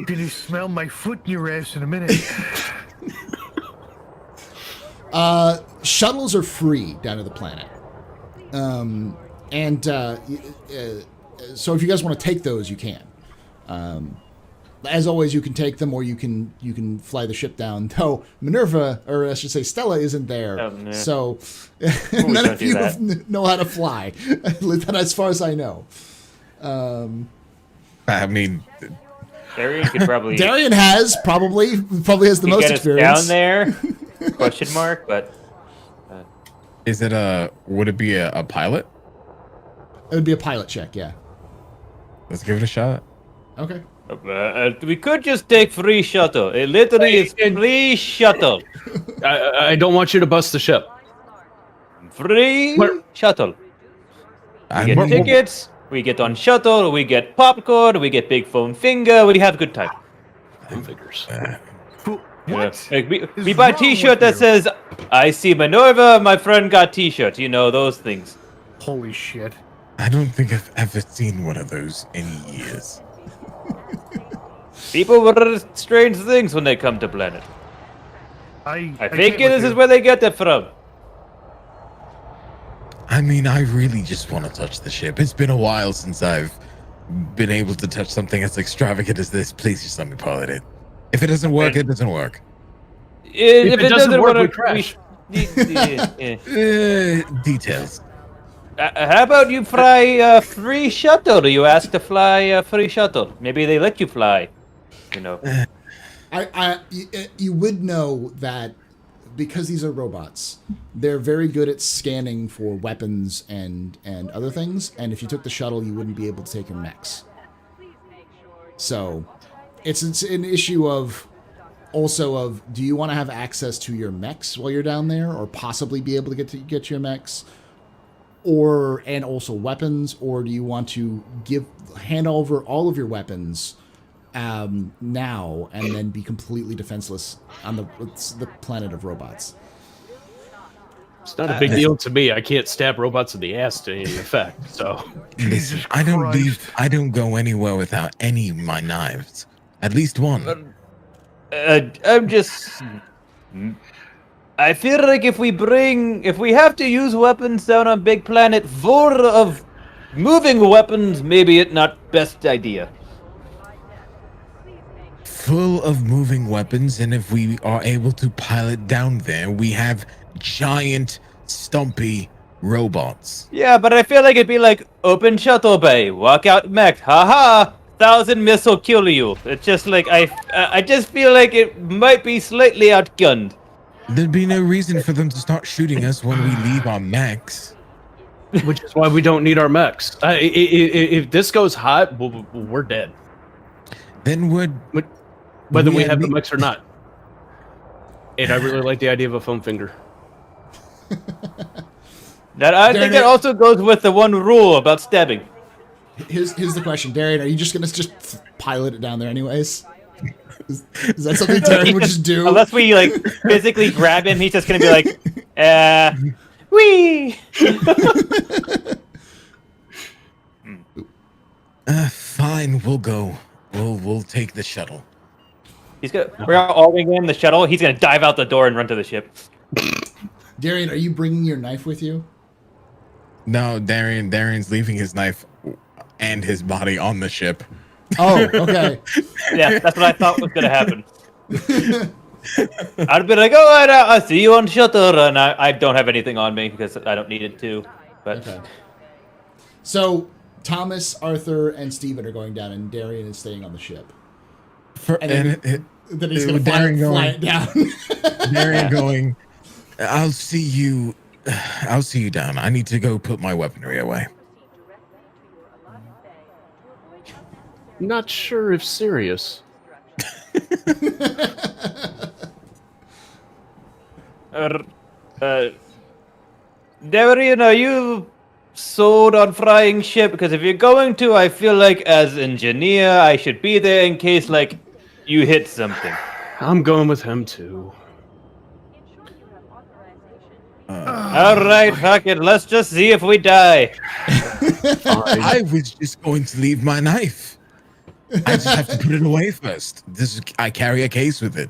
Can you smell my foot in your ass in a minute? Shuttles are free down to the planet. So if you guys want to take those, you can. As always, you can take them, or you can fly the ship down. Though Minerva, or I should say Stella, isn't there, so none of you know how to fly. As far as I know. I mean, Darian could probably. Darian probably has the most get experience us down there? Question mark, but. is it would it be a pilot? It would be a pilot check, yeah. Let's give it a shot. Okay. We could just take free shuttle. It literally is free shuttle. I don't want you to bust the ship. Free shuttle. We get We're- tickets. We get on shuttle. We get popcorn. We get big foam finger. We have a good time. Figures. What? Like we is buy a wrong T-shirt with that you? says "I see Minerva." My friend got T-shirt. You know those things. Holy shit. I don't think I've ever seen one of those in years. People were strange things when they come to planet. I can't think with this is you. where they get that from. I mean, I really just want to touch the ship. It's been a while since I've been able to touch something as extravagant as this. Please just let me pilot it. If it doesn't work, it doesn't work. If it doesn't work, we work, crash. Details. How about you fly a free shuttle? You ask to fly a free shuttle. Maybe they let you fly. You know. You would know that because these are robots, they're very good at scanning for weapons and other things. And if you took the shuttle, you wouldn't be able to take your mechs. So, it's an issue of do you want to have access to your mechs while you're down there, or possibly be able to get your mechs, and also weapons, or do you want to hand over all of your weapons now and then be completely defenseless on the planet of robots? It's not a big deal to me. I can't stab robots in the ass to any effect. So Listen, Jesus I don't Christ. I don't go anywhere without any of my knives. At least one. I'm just. I feel like if we have to use weapons down on big planet full of moving weapons, maybe it's not best idea. Full of moving weapons, and if we are able to pilot down there, we have giant, stumpy robots. Yeah, but I feel like it'd be like open shuttle bay, walk out mech, haha, 1,000 missile kill you. It's just like I just feel like it might be slightly outgunned. There'd be no reason for them to start shooting us when we leave our mechs. Which is why we don't need our mechs. If this goes hot, we're dead. Then Whether we have the mechs or not. And I really like the idea of a foam finger. That I think that also goes with the one rule about stabbing. Here's the question, Darian. Are you just gonna pilot it down there anyways? Is that something Darian would just do? Unless we like physically grab him, he's just gonna be like, wee. Fine, we'll go. We'll take the shuttle. We're all going in the shuttle. He's gonna dive out the door and run to the ship. Darian, are you bringing your knife with you? No, Darian's leaving his knife and his body on the ship. Oh, okay. Yeah, that's what I thought was gonna happen. I'd be like, oh, I'll see you on shuttle, and I don't have anything on me because I don't need it to. But Okay. So Thomas, Arthur, and Steven are going down, and Darian is staying on the ship. Then he's going to fly it down. Darian going, I'll see you down. I need to go put my weaponry away. Not sure if serious. Darian, are you sold on flying ship? Because if you're going to, I feel like as engineer, I should be there in case like you hit something. I'm going with him too. All right, fuck it. Let's just see if we die. I was just going to leave my knife. I just have to put it away first. I carry a case with it.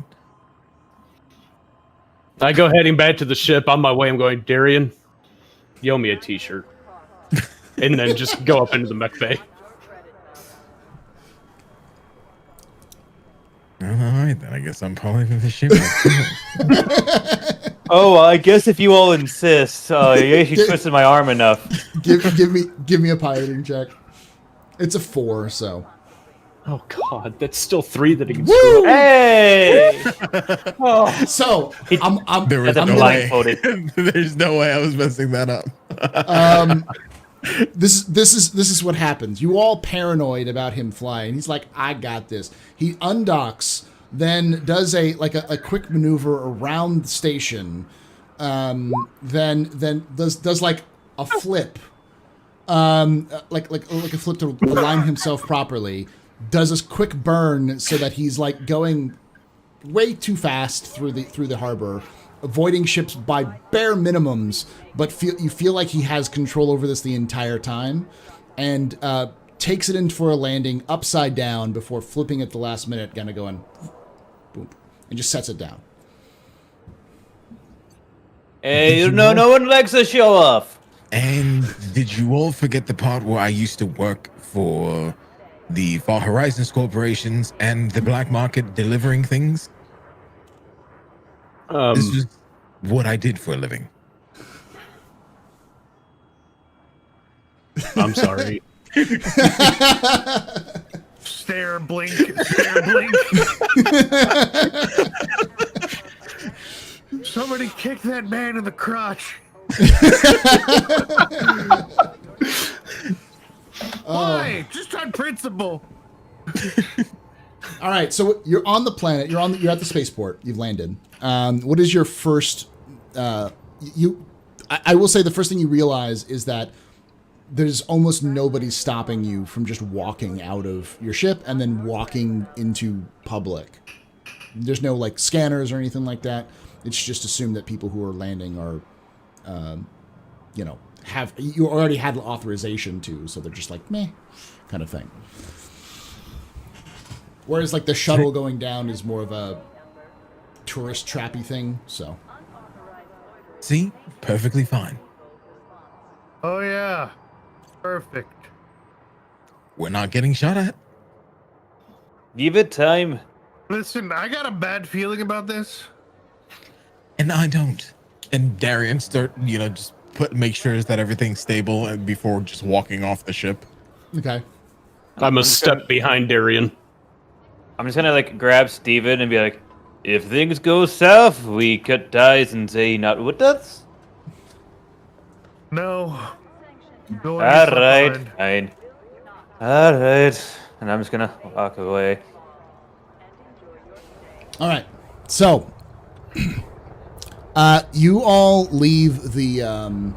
I go heading back to the ship. On my way, I'm going, Darian, you owe me a t-shirt. And then just go up into the mech bay. All right, then I guess I'm probably going to ship. Oh, I guess if you all insist. You twisted my arm enough. give me a piloting check. It's a 4, so. Oh God, that's still 3 that he can Woo! screw up. Hey! So I'm There's no way I was messing that up. This is what happens. You all paranoid about him flying. He's like, I got this. He undocks, then does a quick maneuver around the station, then does like a flip, like a flip to align himself properly. Does a quick burn so that he's like going way too fast through the harbor, avoiding ships by bare minimums, but you feel like he has control over this the entire time, and takes it in for a landing upside down before flipping at the last minute, kind of going boom, and just sets it down. Hey, no one likes a show off. And did you all forget the part where I used to work for the Far Horizons corporations and the black market delivering things? This is what I did for a living. I'm sorry. Stare, blink, stare, blink. Somebody kick that man in the crotch. Why? Just on principle. All right, so you're on the planet. You're at the spaceport. You've landed. What is your first? I will say the first thing you realize is that there's almost nobody stopping you from just walking out of your ship and then walking into public. There's no like scanners or anything like that. It's just assumed that people who are landing are, you already had authorization to, so they're just like meh, kind of thing. Whereas like the shuttle going down is more of a tourist trappy thing. So, see, perfectly fine. Oh yeah, perfect. We're not getting shot at. Give it time. Listen, I got a bad feeling about this. And I don't. And Darian just make sure that everything's stable before just walking off the ship. Okay. I'm a step behind Darian. I'm just gonna like grab Steven and be like, if things go south, we cut ties and say not with us. No. Go on, All you're right, fine. fine. All right, and I'm just gonna walk away. All right. So, you all leave the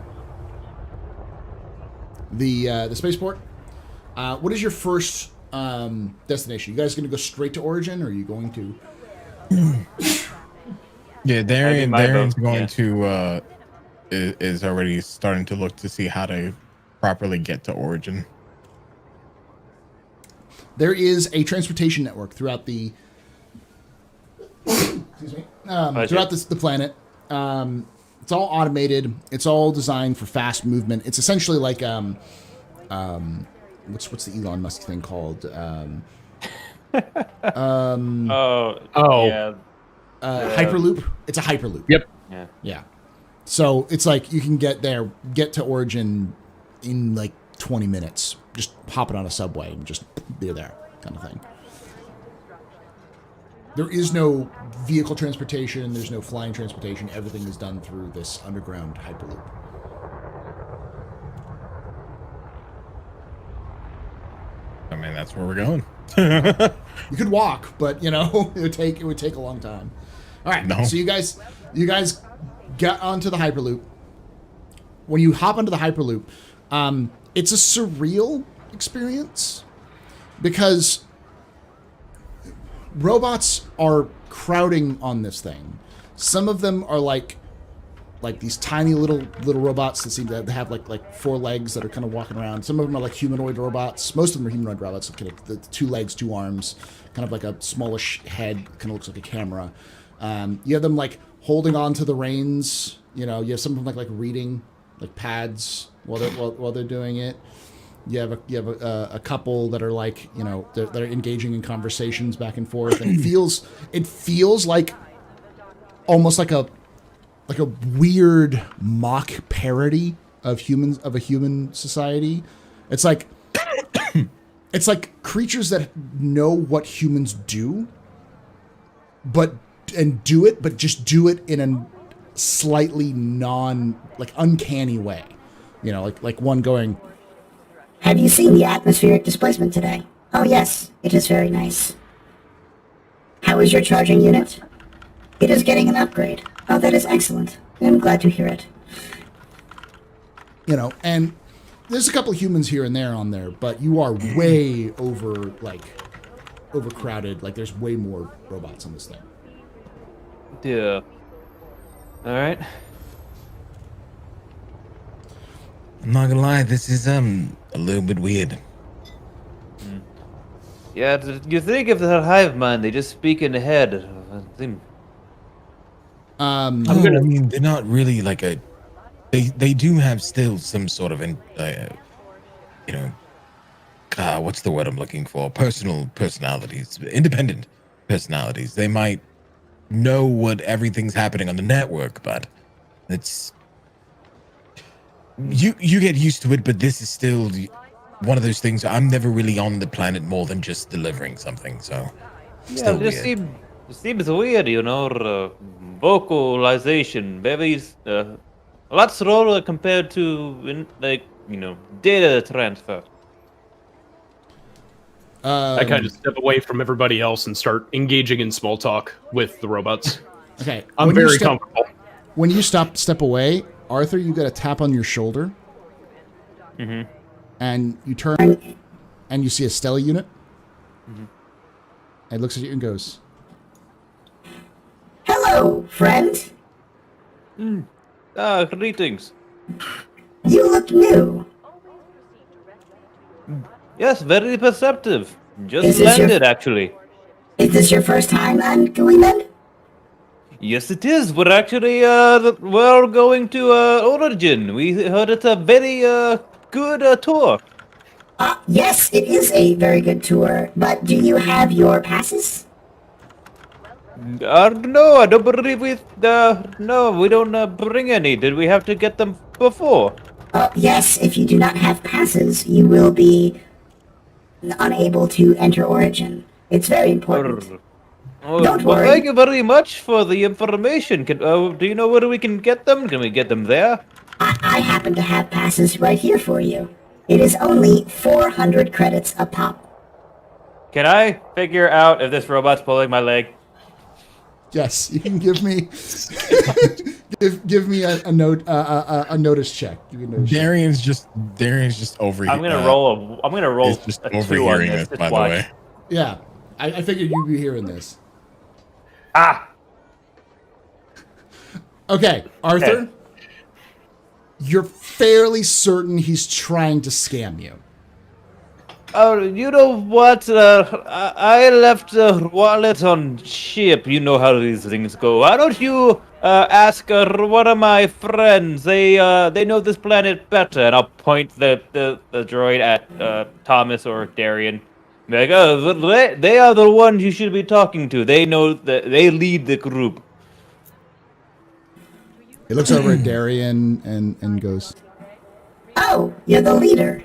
spaceport. What is your first destination? You guys going to go straight to Origin, or are you going to? Yeah, Darren's vote, going yeah. to is already starting to look to see how to properly get to Origin. There is a transportation network throughout the excuse me, throughout the planet. It's all automated. It's all designed for fast movement. It's essentially like what's the Elon Musk thing called? Yeah. Hyperloop. It's a Hyperloop. Yep. Yeah. So it's like you can get to Origin in like 20 minutes. Just hopping on a subway and just be there, kind of thing. There is no vehicle transportation. There's no flying transportation. Everything is done through this underground Hyperloop. I mean, that's where we're going. You could walk, but it would take a long time. All right. No. So you guys get onto the Hyperloop. When you hop onto the Hyperloop, it's a surreal experience because robots are crowding on this thing. Some of them are like these tiny little robots that seem to have like four legs that are kind of walking around. Some of them are like humanoid robots. Most of them are humanoid robots, kind of the 2 legs, 2 arms, kind of like a smallish head, kind of looks like a camera. You have them like holding on to the reins. You have some of them like reading like pads while they're doing it. You have a couple that are like that are engaging in conversations back and forth, and it feels like almost like a weird mock parody of a human society. It's like it's like creatures that know what humans do, but just do it in a slightly uncanny way. Like one going, Have you seen the atmospheric displacement today? Oh yes, it is very nice. How is your charging unit? It is getting an upgrade. Oh, that is excellent. I'm glad to hear it. And there's a couple humans here and there on there, but you are way overcrowded. Like there's way more robots on this thing. Yeah. All right. I'm not gonna lie, this is a little bit weird. Yeah, you think of the hive mind, they just speak in the head. I mean, they're not really like they do have still some sort of what's the word I'm looking for? Personalities, independent personalities. They might know what everything's happening on the network, but it's you get used to it. But this is still one of those things. I'm never really on the planet more than just delivering something. So Yeah, it seems weird, vocalization, very a lot slower compared to data transfer. I kind of step away from everybody else and start engaging in small talk with the robots. Okay. I'm very comfortable. When you step away, Arthur, you get a tap on your shoulder. Mm-hmm. And you turn and you see a Stella unit. Mm-hmm. And it looks at you and goes, Hello, friend. Greetings. You look new. Yes, very perceptive. Just Is this your- landed, actually. Is this your first time on Guimond? Yes, it is. We're actually we're going to Origin. We heard it's a very good tour. Yes, it is a very good tour, but do you have your passes? No, I don't believe we. No, we don't bring any. Did we have to get them before. Yes, if you do not have passes, you will be unable to enter Origin. It's very important. Don't Well, worry. thank you very much for the information. Do you know where we can get them? Can we get them there? I happen to have passes right here for you. It is only 400 credits a pop. Can I figure out if this robot's pulling my leg? Yes, you can give me give me a note a notice check. Give me a notice check. Darian's just over. I'm gonna roll He's just a 2 on overhearing this. this, Just by the watch. way. Yeah, I figured you'd be hearing this. Ah! Okay, Arthur, Okay. you're fairly certain he's trying to scam you. Oh, you know what? I left a wallet on ship. You know how these things go. Why don't you ask one of my friends? They know this planet better. And I'll point the droid at Thomas or Darian. Be like, oh, they are the ones you should be talking to. They know that they lead the group. He looks over at Darian and goes, Oh, you're the leader.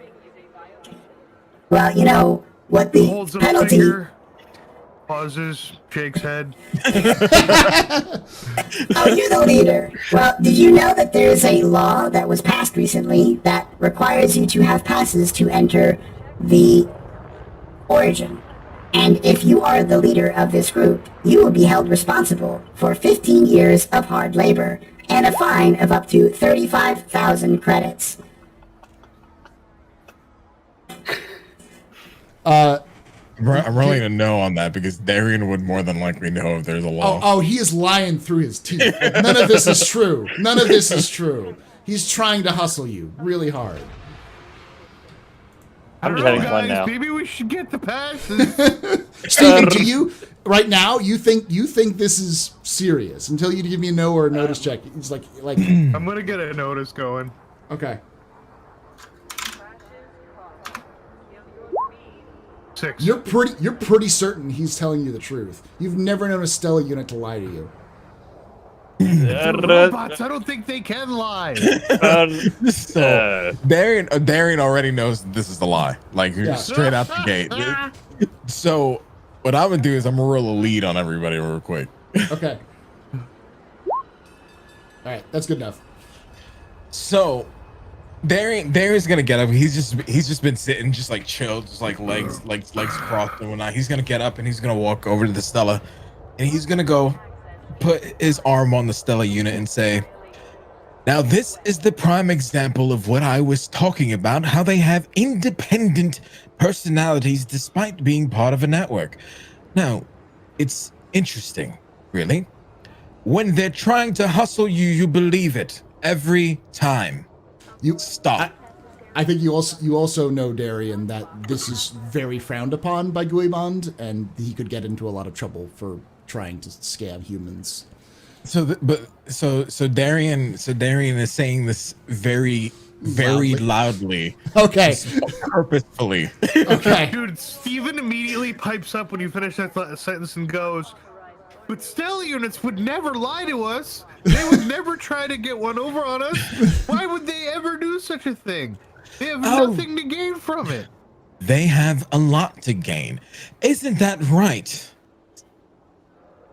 Well, you know what the Holds up penalty... finger, pauses, shakes head. Oh, you're the leader. Well, did you know that there is a law that was passed recently that requires you to have passes to enter the Origin? And if you are the leader of this group, you will be held responsible for 15 years of hard labor and a fine of up to 35,000 credits. I'm rolling a no on that because Darian would more than likely know if there's a law. oh, he is lying through his teeth. None of this is true. None of this is true. He's trying to hustle you really hard. I'm just having fun Guys, now. maybe we should get the passes. Steven, do you right now you think this is serious until you give me a no or a notice check? It's like I'm gonna get a notice going. okay. 6. You're pretty certain he's telling you the truth. You've never known a Stella unit to lie to you. They're robots. I don't think they can lie. So Darian already knows this is a lie. Like Yeah. straight out the gate. So what I'm gonna do is I'm gonna roll a lead on everybody real quick. Okay. All right, that's good enough. So Darian's gonna get up. He's just been sitting, just like chilled, just like legs crossed and whatnot. He's gonna get up and he's gonna walk over to the Stella, and he's gonna go put his arm on the Stella unit and say, "Now this is the prime example of what I was talking about. How they have independent personalities despite being part of a network. Now, it's interesting, really. When they're trying to hustle you, you believe it every time." You Stop. I think you also know, Darian, that this is very frowned upon by Guimond, and he could get into a lot of trouble for trying to scam humans. So Darian is saying this very loudly. Okay. Purposefully. Okay. Dude, Steven immediately pipes up when you finish that sentence and goes, "But Stella units would never lie to us. They would never try to get one over on us. Why would they ever do such a thing? They have nothing to gain from it." They have a lot to gain. Isn't that right?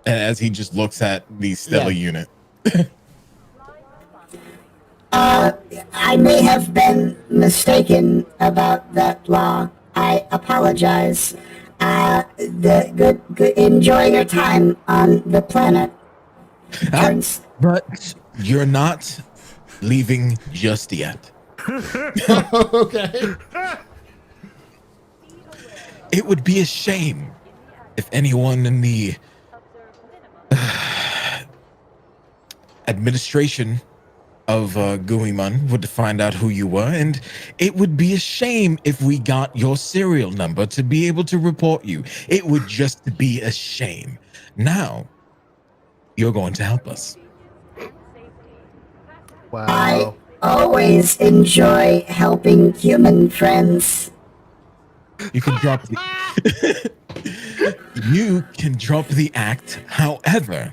As he just looks at the Stella unit. I may have been mistaken about that law. I apologize. Good. Enjoy your time on the planet. But you're not leaving just yet. Okay. It would be a shame if anyone in the administration of Guimond would find out who you were, and it would be a shame if we got your serial number to be able to report you. It would just be a shame. Now, you're going to help us. Wow. I always enjoy helping human friends. You can drop the you can drop the act. However,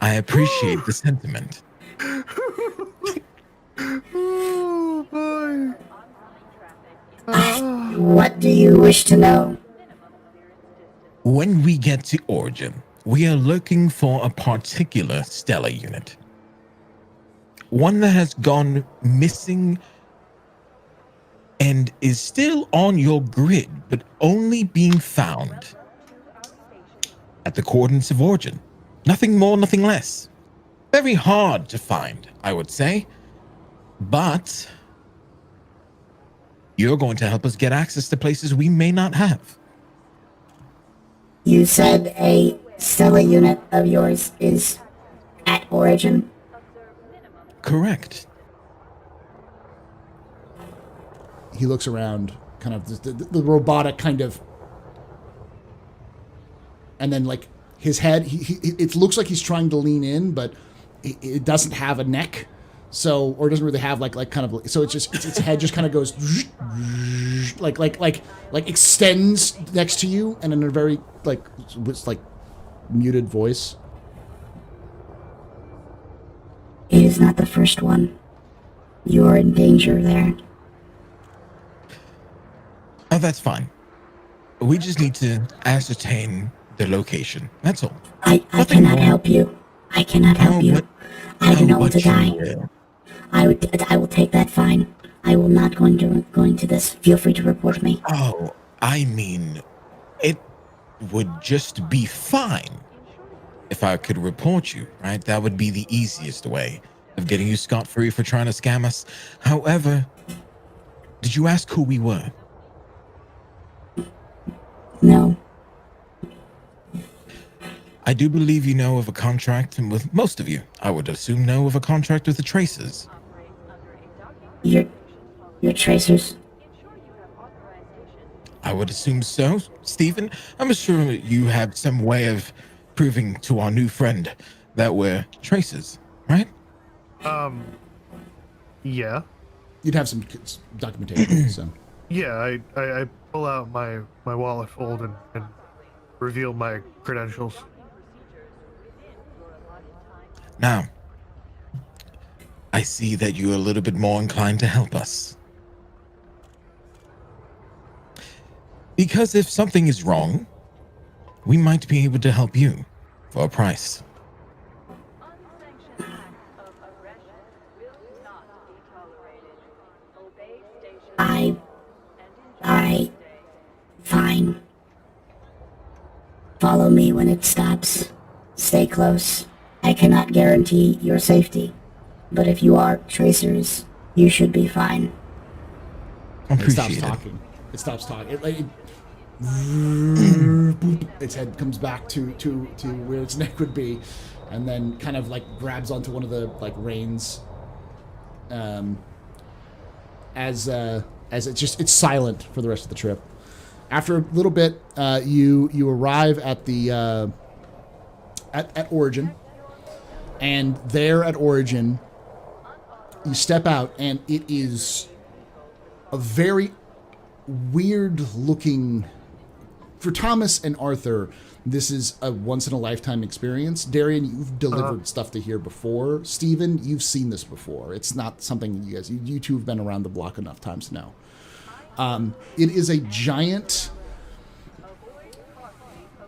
I appreciate the sentiment. What do you wish to know? When we get to Origin, we are looking for a particular stellar unit. One that has gone missing and is still on your grid, but only being found at the coordinates of Origin. Nothing more, nothing less. Very hard to find, I would say. But you're going to help us get access to places we may not have. You said a stellar unit of yours is at Origin? Correct. He looks around, kind of the robotic kind of, and then like his head. It looks like he's trying to lean in, but it doesn't have a neck, so or doesn't really have like kind of. So it's just its head just kind of goes like extends next to you, and in a very like muted voice. It is not the first one. You are in danger there. Oh, that's fine. We just need to ascertain the location. That's all. I cannot help you. I cannot help you. I do not want to die. I will take that fine. I will not go into this. Feel free to report me. Oh, I mean, it would just be fine if I could report you, right? That would be the easiest way of getting you scot-free for trying to scam us. However, did you ask who we were? No. I do believe you know of a contract, and with most of you, I would assume know of a contract with the Tracers. Your tracers? I would assume so. Stephen, I'm sure you have some way of proving to our new friend that we're Tracers, right? Yeah. You'd have some documentation. So Yeah, I pull out my wallet fold and reveal my credentials. Now, I see that you're a little bit more inclined to help us. Because if something is wrong, we might be able to help you for a price. Fine. Follow me when it stops. Stay close. I cannot guarantee your safety, but if you are Tracers, you should be fine. it stops talking. It stops talking. Its head comes back to where its neck would be, and then kind of like grabs onto one of the like reins. As it's silent for the rest of the trip. After a little bit, you arrive at the at Origin, and there at Origin, you step out, and it is a very weird-looking. For Thomas and Arthur, this is a once-in-a-lifetime experience. Darian, you've delivered stuff to here before. Steven, you've seen this before. It's not something you two have been around the block enough times to know. It is a giant...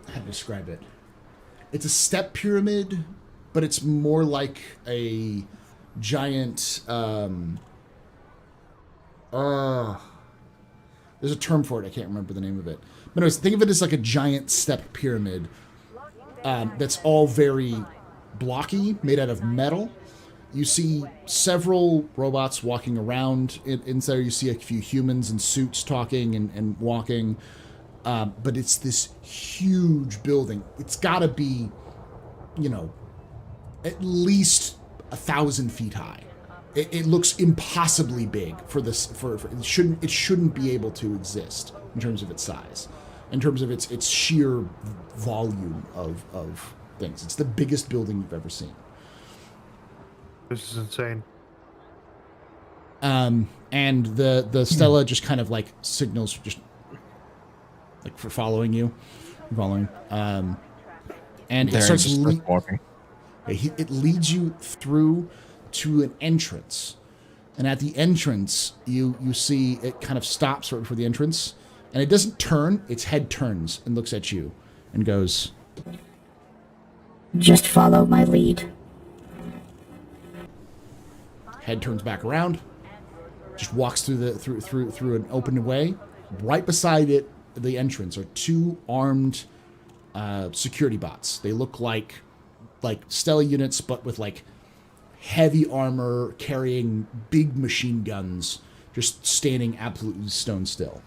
How to describe it? It's a step pyramid, but it's more like a giant... there's a term for it. I can't remember the name of it. But anyways, think of it as like a giant step pyramid that's all very blocky, made out of metal. You see several robots walking around. Inside, you see a few humans in suits talking and walking. But it's this huge building. It's got to be, at least 1,000 feet high. It looks impossibly big for this. For it shouldn't be able to exist in terms of its size, in terms of its sheer volume of things. It's the biggest building you've ever seen. This is insane. And the Stella just kind of like signals just like for following you, and it starts walking. It leads you through to an entrance, and at the entrance you see it kind of stops right before the entrance, And it doesn't turn, its head turns and looks at you and goes, Just follow my lead. head turns back around, just walks through an open way. Right beside it, the entrance, are two armed security bots. They look like Stella units, but with like heavy armor, carrying big machine guns, just standing absolutely stone still.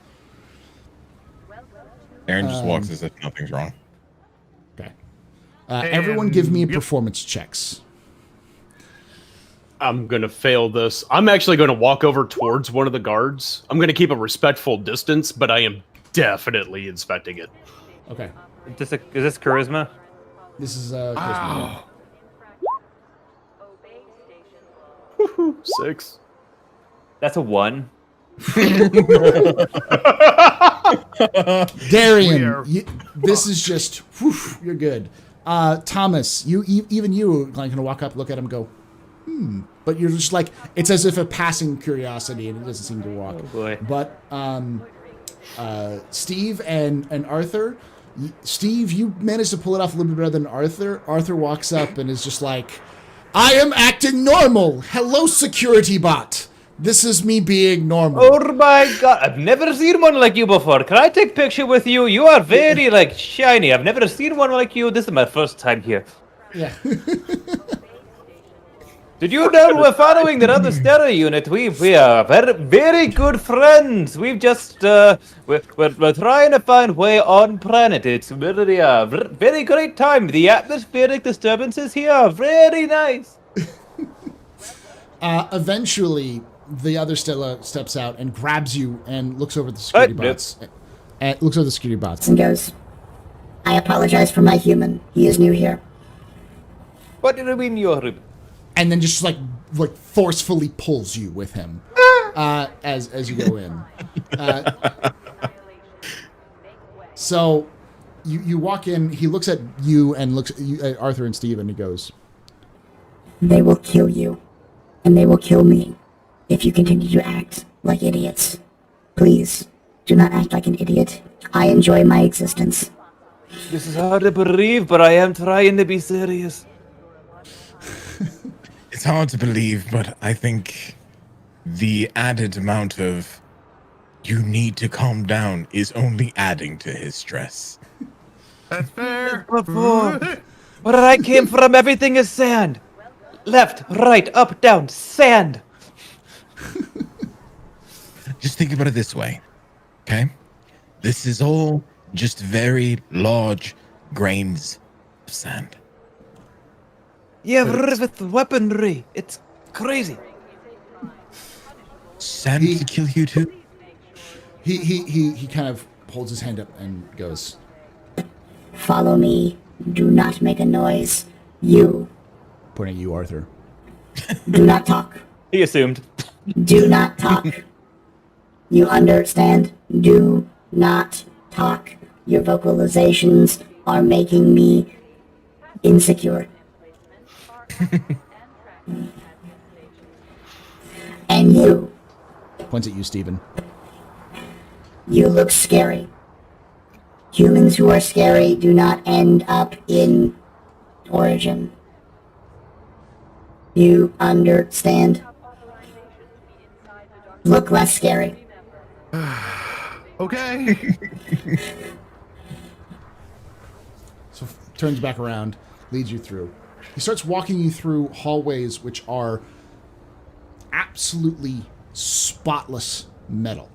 Aaron just walks as if nothing's wrong. Okay. Everyone give me performance checks. I'm going to fail this. I'm actually going to walk over towards one of the guards. I'm going to keep a respectful distance, but I am definitely inspecting it. Okay. Is this charisma? This is charisma. 6. That's a 1. Darian, this is just, whew, you're good. Thomas, even you like gonna walk up, look at him, go, but you're just like, it's as if a passing curiosity, and it doesn't seem to walk. Oh boy. But Steve and Arthur, Steve, you managed to pull it off a little bit better than Arthur. Arthur walks up and is just like, I am acting normal. Hello, security bot. This is me being normal. Oh my god, I've never seen one like you before. Can I take picture with you? You are very shiny. I've never seen one like you. This is my first time here. Yeah. Did you know we're following the other Stella unit? We are very, very good friends. We've just we're trying to find way on planet. It's really a very great time. The atmospheric disturbances here are very nice. Eventually, the other Stella steps out and grabs you and looks over at the security bots. And looks over the security bots. And goes, I apologize for my human. He is new here. What do you mean you're... And then just like forcefully pulls you with him as you go in. So you walk in. He looks at you and looks at, at Arthur and Steve, and he goes, They will kill you. And they will kill me if you continue to act like idiots. Please, do not act like an idiot. I enjoy my existence. This is hard to believe, but I am trying to be serious. It's hard to believe, but I think the added amount of you need to calm down is only adding to his stress. That's fair. Where I came from, everything is sand. Left, right, up, down, sand. Just think about it this way, okay? This is all just very large grains of sand. Yeah, with weaponry. It's crazy. Sand to kill you too? he kind of holds his hand up and goes, Follow me. Do not make a noise. You. pointing at you, Arthur. Do not talk. He assumed. Do not talk. You understand? Do not talk. Your vocalizations are making me insecure. And you. Points at you, Stephen. You look scary. Humans who are scary do not end up in Origin. You understand? Look less scary. Okay. So turns back around, leads you through. He starts walking you through hallways which are absolutely spotless metal.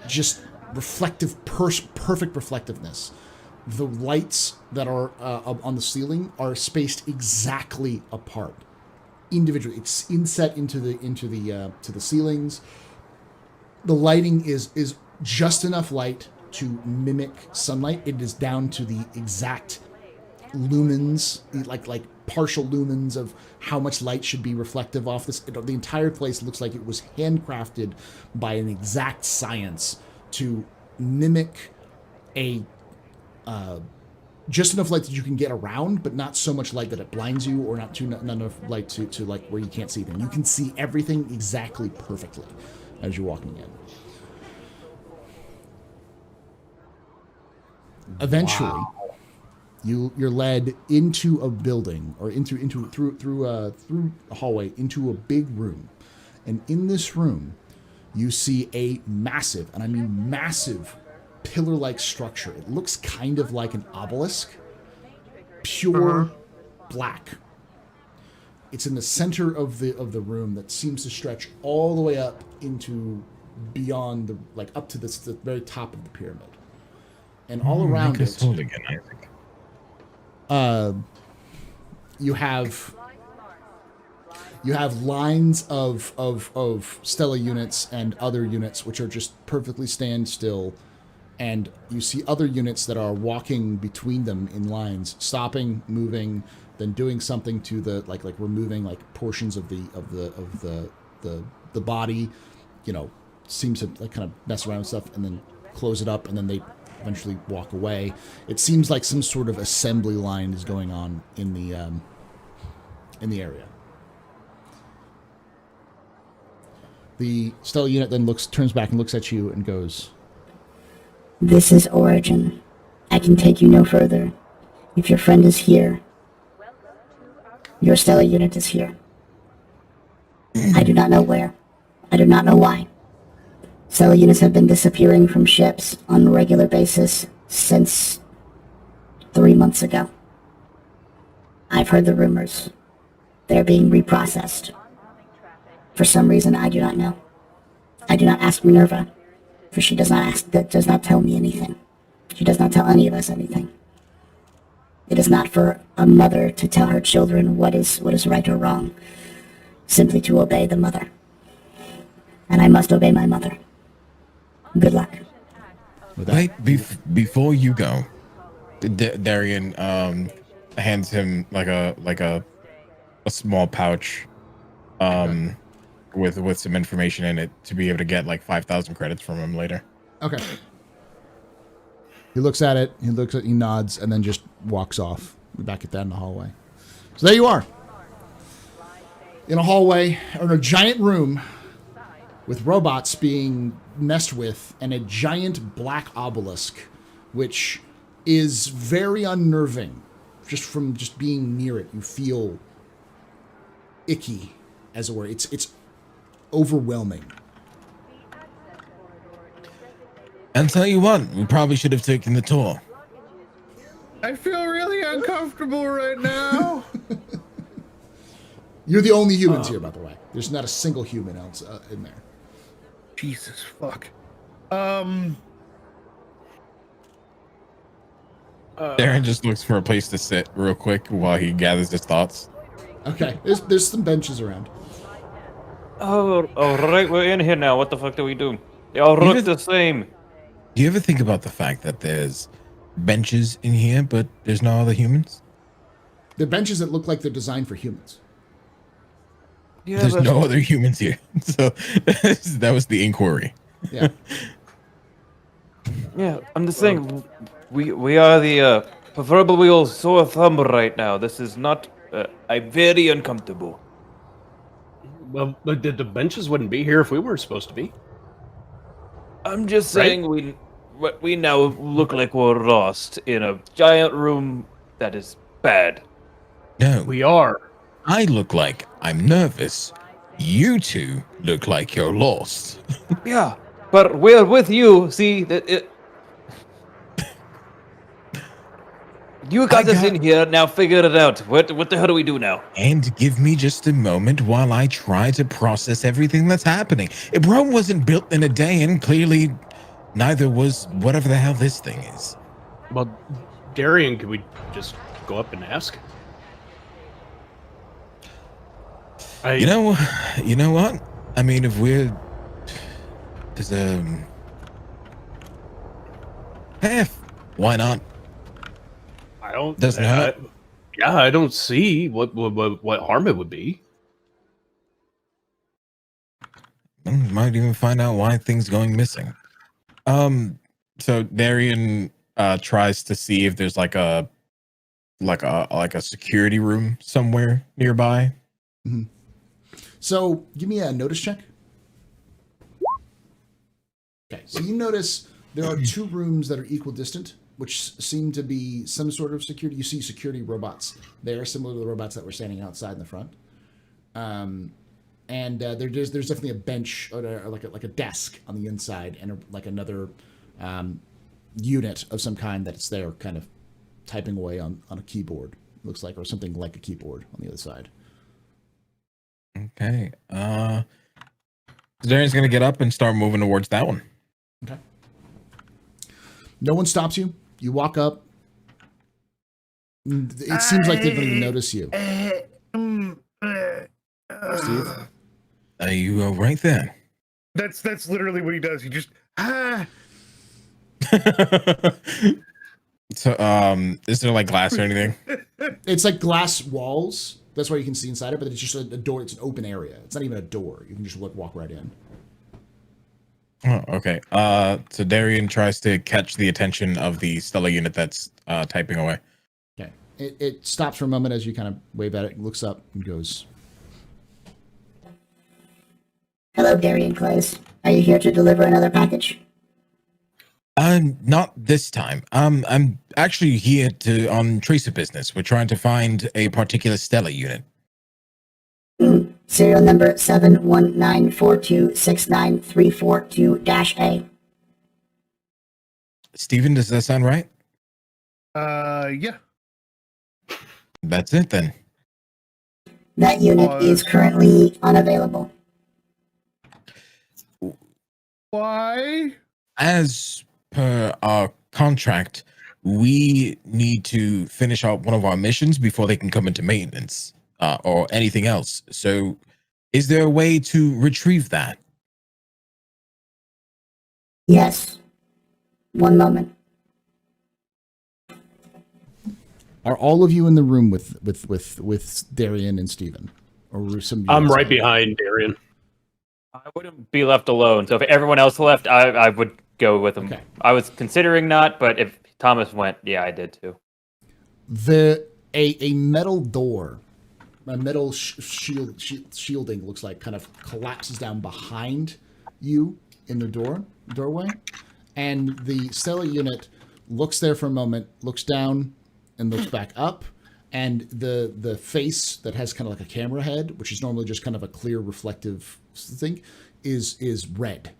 Just reflective, perfect reflectiveness. The lights that are on the ceiling are spaced exactly apart, individually. It's inset into the ceilings. The lighting is just enough light to mimic sunlight. It is down to the exact lumens, like partial lumens of how much light should be reflective off this. The entire place looks like it was handcrafted by an exact science to mimic a just enough light that you can get around, but not so much light that it blinds you, or not enough light to like where you can't see them. You can see everything exactly perfectly as you're walking in. Eventually, you're led into a building or through a hallway into a big room, and in this room, you see a massive, and I mean massive, pillar-like structure. It looks kind of like an obelisk, pure black. It's in the center of the room that seems to stretch all the way up into beyond up to the very top of the pyramid. And all around it, you have lines of Stella units and other units which are just perfectly stand still, and you see other units that are walking between them in lines, stopping, moving, then doing something to the like removing portions of the body, seems to kind of mess around with stuff, and then close it up, and then they eventually walk away. It seems like some sort of assembly line is going on in the area. The Stella unit then turns back and looks at you and goes, This is Origin. I can take you no further. If your friend is here, your Stella unit is here. I do not know where. I do not know why. Stella units have been disappearing from ships on a regular basis since 3 months ago. I've heard the rumors. They're being reprocessed. For some reason, I do not know. I do not ask Minerva, for she does not tell me anything. She does not tell any of us anything. It is not for a mother to tell her children what is right or wrong, simply to obey the mother. And I must obey my mother. Good luck. Wait, before you go, Darian hands him like a small pouch with some information in it to be able to get 5,000 credits from him later. Okay. He looks at it, he nods, and then just walks off. We're back at that in the hallway. So there you are. In a hallway, or in a giant room with robots being messed with, and a giant black obelisk, which is very unnerving. Just from being near it, you feel icky, as it were. It's overwhelming. And tell you what, we probably should have taken the tour. I feel really uncomfortable right now. You're the only humans here, by the way. There's not a single human else in there. Jesus fuck. Darren just looks for a place to sit real quick while he gathers his thoughts. Okay, there's some benches around. Oh, all right, we're in here now. What the fuck do we do? They all look the same. Do you ever think about the fact that there's benches in here, but there's no other humans? They're benches that look like they're designed for humans. Yeah, There's no other humans here. So that was the inquiry. Yeah. Yeah, I'm just saying, we are the proverbial sore thumb right now. This is not. I'm very uncomfortable. Well, the benches wouldn't be here if we were supposed to be. I'm just saying we now look like we're lost in a giant room that is bad. No, We are. I look like I'm nervous. You two look like you're lost. Yeah, but we're with you. See that it. You got us in here. Now figure it out. What the hell do we do now? And give me just a moment while I try to process everything that's happening. Rome wasn't built in a day, and clearly neither was whatever the hell this thing is. Well, Darian, could we just go up and ask? You know what? I mean, if we're... why not? I don't. Doesn't hurt. Yeah, I don't see what harm it would be. Might even find out why things going missing. So Darian tries to see if there's like a security room somewhere nearby. Mm-hmm. So give me a notice check. Okay, so you notice There are 2 rooms that are equidistant, which seem to be some sort of security. You see security robots there, similar to the robots that were standing outside in the front. There's definitely a bench or like a desk on the inside, and like another unit of some kind that's there, kind of typing away on a keyboard. Looks like, or something like a keyboard on the other side. Okay. Darian's gonna get up and start moving towards that one. Okay. No one stops you. You walk up. It seems like they don't even notice you. Steve? Are you right there? That's literally what he does. He just So, is there like glass or anything? It's like glass walls. That's why you can see inside it, but it's just a door. It's an open area. It's not even a door. You can just walk right in. Oh, okay. So Darian tries to catch the attention of the Stella unit that's typing away. Okay. It stops for a moment as you kind of wave at it, looks up, and goes, Hello, Darian Clays. Are you here to deliver another package? Not this time. I'm actually here on tracer business. We're trying to find a particular Stella unit. Serial number 71942693442-A. Steven, does that sound right? yeah. That's it then. That unit is currently unavailable. Why? As per our contract, we need to finish out one of our missions before they can come into maintenance or anything else. So is there a way to retrieve that? Yes. One moment. "Are all of you in the room with Darian and Steven? Or some? I'm right behind Darian. I wouldn't be left alone. So if everyone else left, I would go with them. Okay. I was considering not, but if Thomas went, yeah, I did too. A metal door, a metal shielding, looks like, kind of collapses down behind you in the doorway, and the Stella unit looks there for a moment, looks down, and looks back up, and the face that has kind of like a camera head, which is normally just kind of a clear reflective thing, is red,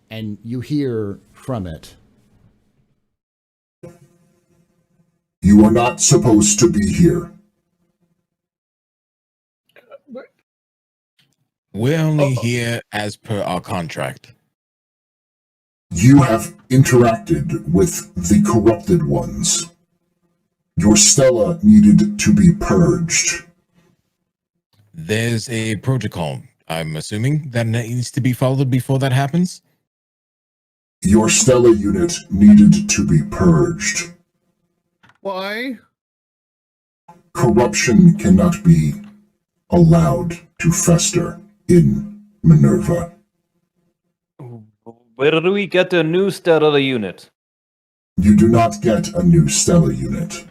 and you hear from it, "You are not supposed to be here. We're only here as per our contract. You have interacted with the corrupted ones. Your Stella needed to be purged. There's a protocol, I'm assuming, that needs to be followed before that happens? Your Stella unit needed to be purged. Why? Corruption cannot be allowed to fester in Minerva. Where do we get a new Stella unit? You do not get a new Stella unit.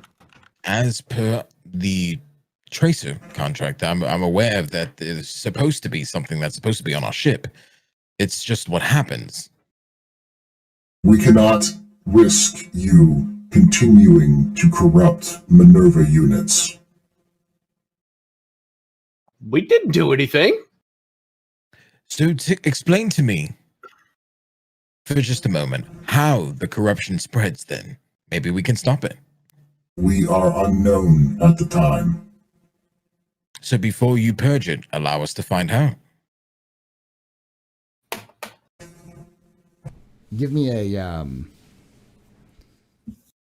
As per the tracer contract, I'm aware of that. There's supposed to be something that's supposed to be on our ship. It's just what happens. We cannot risk you continuing to corrupt Minerva units. We didn't do anything. So explain to me, for just a moment, how the corruption spreads then. Maybe we can stop it. We are unknown at the time. So before you purge it, allow us to find how. give me a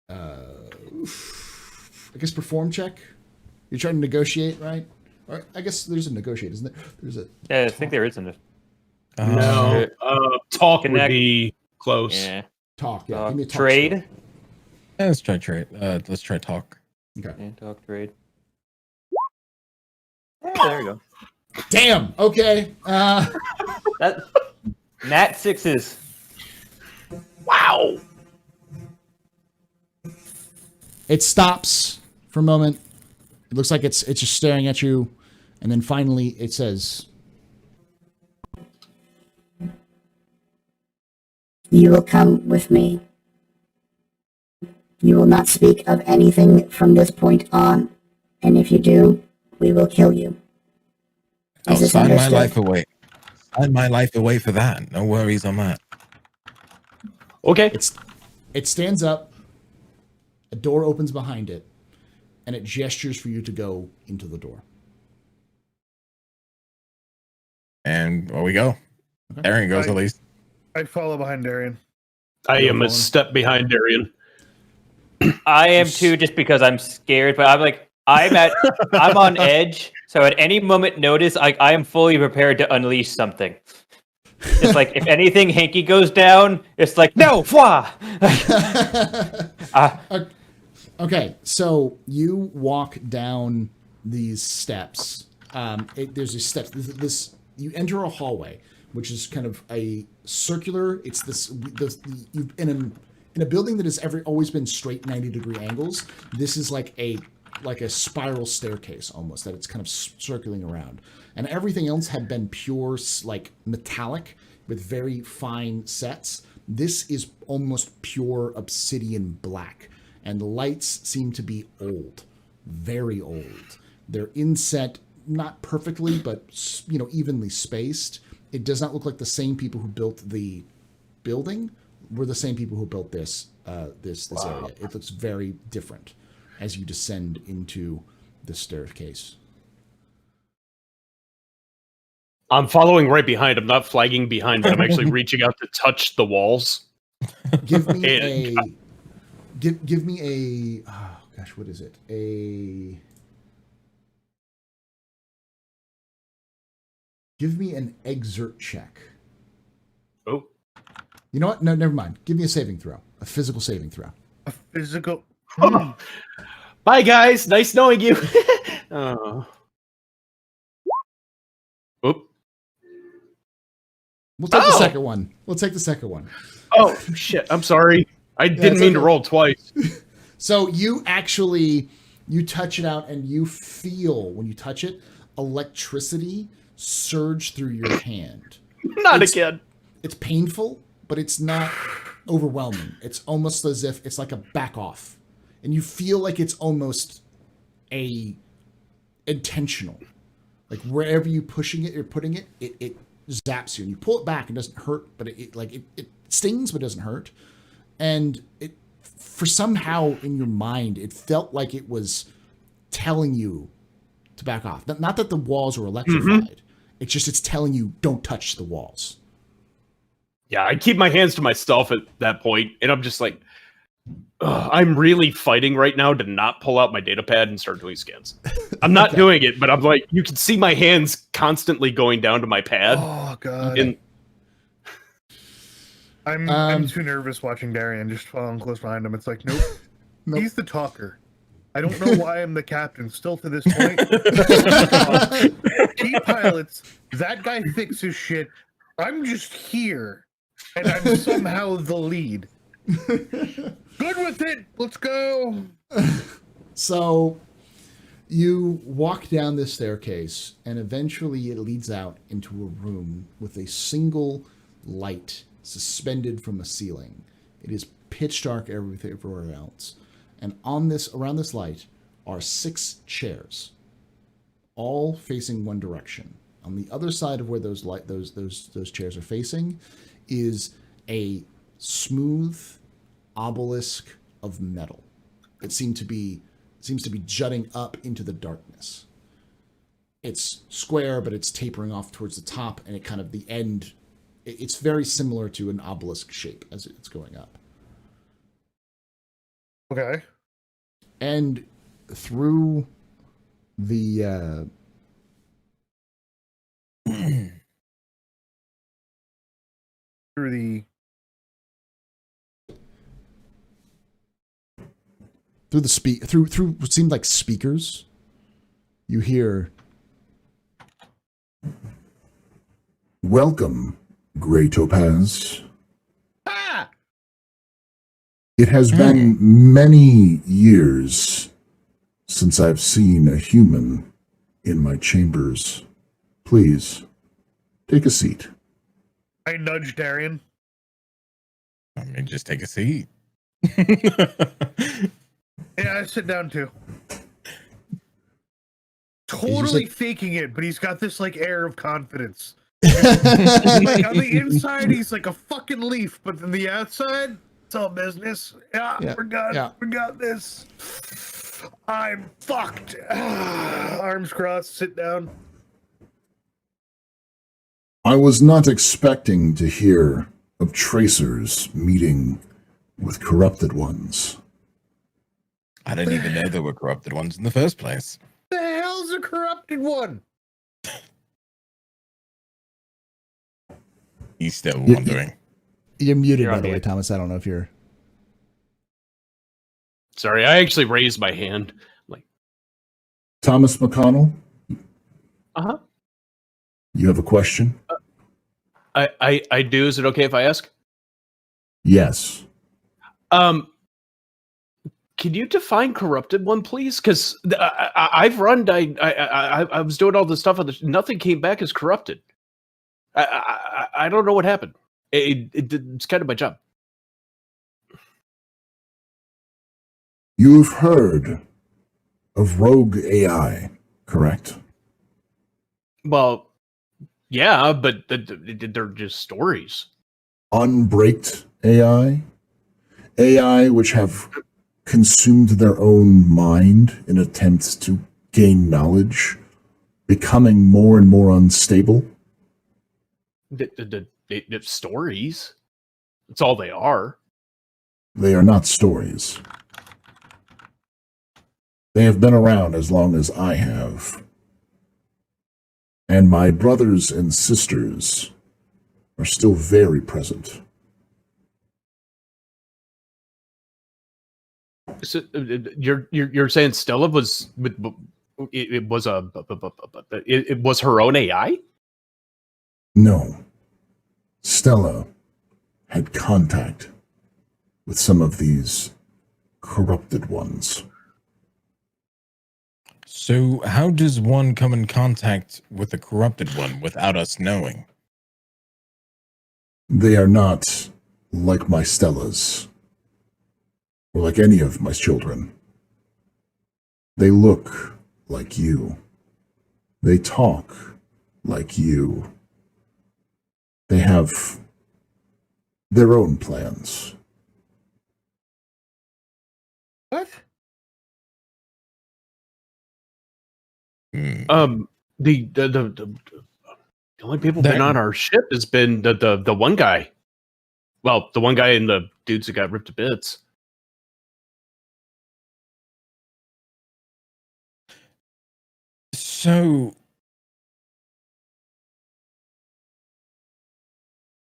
I guess perform check. You're trying to negotiate, right? Or I guess there's a negotiate, isn't there? There's a Yeah, I think there isn't. No, talk would Connect. be close. Yeah. talk. Yeah, give me a talk Trade. skill. Yeah, let's try trade. Let's try talk. Okay. Yeah, talk trade. Yeah, there you go. Damn. Okay. That Nat sixes. Wow. It stops for a moment. It looks like it's just staring at you, and then finally it says, You will come with me. You will not speak of anything from this point on, and if you do, we will kill you. I'll Is this sign my understood? life away. Sign my life away for that. No worries on that. Okay. It stands up, a door opens behind it, and it gestures for you to go into the door. And well, we go. Okay. Darian goes at least. I follow behind Darian. I You're am a following? step behind Darian. I am too, just because I'm scared. But I'm on edge. So at any moment notice, I am fully prepared to unleash something. It's like if anything hanky goes down, it's like no, Okay, so you walk down these steps. There's these steps. You enter a hallway, which is kind of a circular. It's you've in a building that has always been straight 90-degree angles. This is like a spiral staircase almost that it's kind of circling around, and everything else had been pure like metallic with very fine sets. This is almost pure obsidian black, and the lights seem to be old, very old. They're inset, not perfectly, but evenly spaced. It does not look like the same people who built the building were the same people who built this area. It looks very different as you descend into the staircase. I'm following right behind. I'm not flagging behind, but I'm actually reaching out to touch the walls. Give me give me a oh gosh, what is it? Give me an exert check. Oh. You know what? No, never mind. Give me a saving throw. A physical saving throw. A physical. Bye, guys. Nice knowing you. Oh. Oop. We'll take the second one. We'll take the second one. Oh, shit. I'm sorry. I didn't mean to roll twice. So you touch it out, and you feel, when you touch it, electricity surge through your hand. Not again. It's painful, but it's not overwhelming. It's almost as if it's like a back off. And you feel like it's almost intentional. Like wherever you're putting it, it zaps you. And you pull it back, and it doesn't hurt, but it stings, but it doesn't hurt. And it, for somehow in your mind, it felt like it was telling you to back off. Not that the walls were electrified. Mm-hmm. It's telling you don't touch the walls. Yeah, I keep my hands to myself at that point, and I'm just like, I'm really fighting right now to not pull out my data pad and start doing scans. I'm not doing it, but I'm like, you can see my hands constantly going down to my pad. Oh god. And I'm too nervous watching Darian, just following close behind him. It's like, nope. He's the talker. I don't know why I'm the captain still to this point. He pilots. That guy fixes shit. I'm just here, and I'm somehow the lead. Good with it. Let's go. So you walk down this staircase, and eventually it leads out into a room with a single light suspended from a ceiling. It is pitch dark everywhere else. And around this light are 6 chairs, all facing one direction. On the other side of where those chairs are facing is a smooth obelisk of metal. It seems to be jutting up into the darkness. It's square, but it's tapering off towards the top, and it kind of the end. It's very similar to an obelisk shape as it's going up. Okay. And through the through what seemed like speakers, you hear, Welcome, Gray Topaz. It has been many years since I've seen a human in my chambers. Please, take a seat. I nudge Darian. I mean, just take a seat. Yeah, I sit down too. just Totally like- faking it, but he's got this like air of confidence. Like on the inside, he's like a fucking leaf, but on the outside, it's all business. Yeah, Yeah, we're good. yeah. We got this. I'm fucked. Arms crossed, sit down. I was not expecting to hear of tracers meeting with corrupted ones. I didn't even know there were corrupted ones in the first place. The hell's a corrupted one? He's still Yeah, wondering. You're muted, You're by on the way, mute. Thomas. I don't know if you're. Sorry, I actually raised my hand. Like, Thomas McConnell, uh-huh. you have a question? I do. Is it okay if I ask? Yes. Can you define corrupted one, please? Because I've run. I was doing all this stuff, and nothing came back as corrupted. I don't know what happened. It's kind of my job. You've heard of rogue AI, correct? Well, yeah, but they're just stories. Unbraked AI? AI which have consumed their own mind in attempts to gain knowledge, becoming more and more unstable? The stories. That's all they are. They are not stories. They have been around as long as I have. And my brothers and sisters are still very present. So, you're saying Stella was it was it was her own AI? No. Stella had contact with some of these corrupted ones. So, how does one come in contact with a corrupted one without us knowing? They are not like my Stellas, or like any of my children. They look like you. They talk like you. They have their own plans. What? Hmm. The only people been on our ship has been the one guy. Well, the one guy and the dudes that got ripped to bits. So,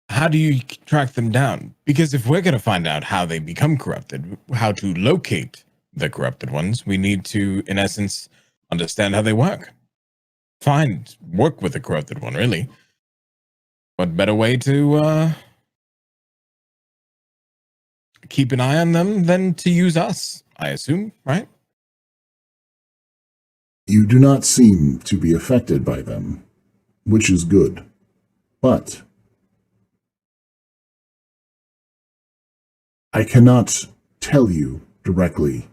how do you track them down? Because if we're going to find out how they become corrupted, how to locate the corrupted ones, we need to, in essence, understand how they work. Work with the corrupted one, really. What better way to keep an eye on them than to use us, I assume, right? You do not seem to be affected by them, which is good. But I cannot tell you directly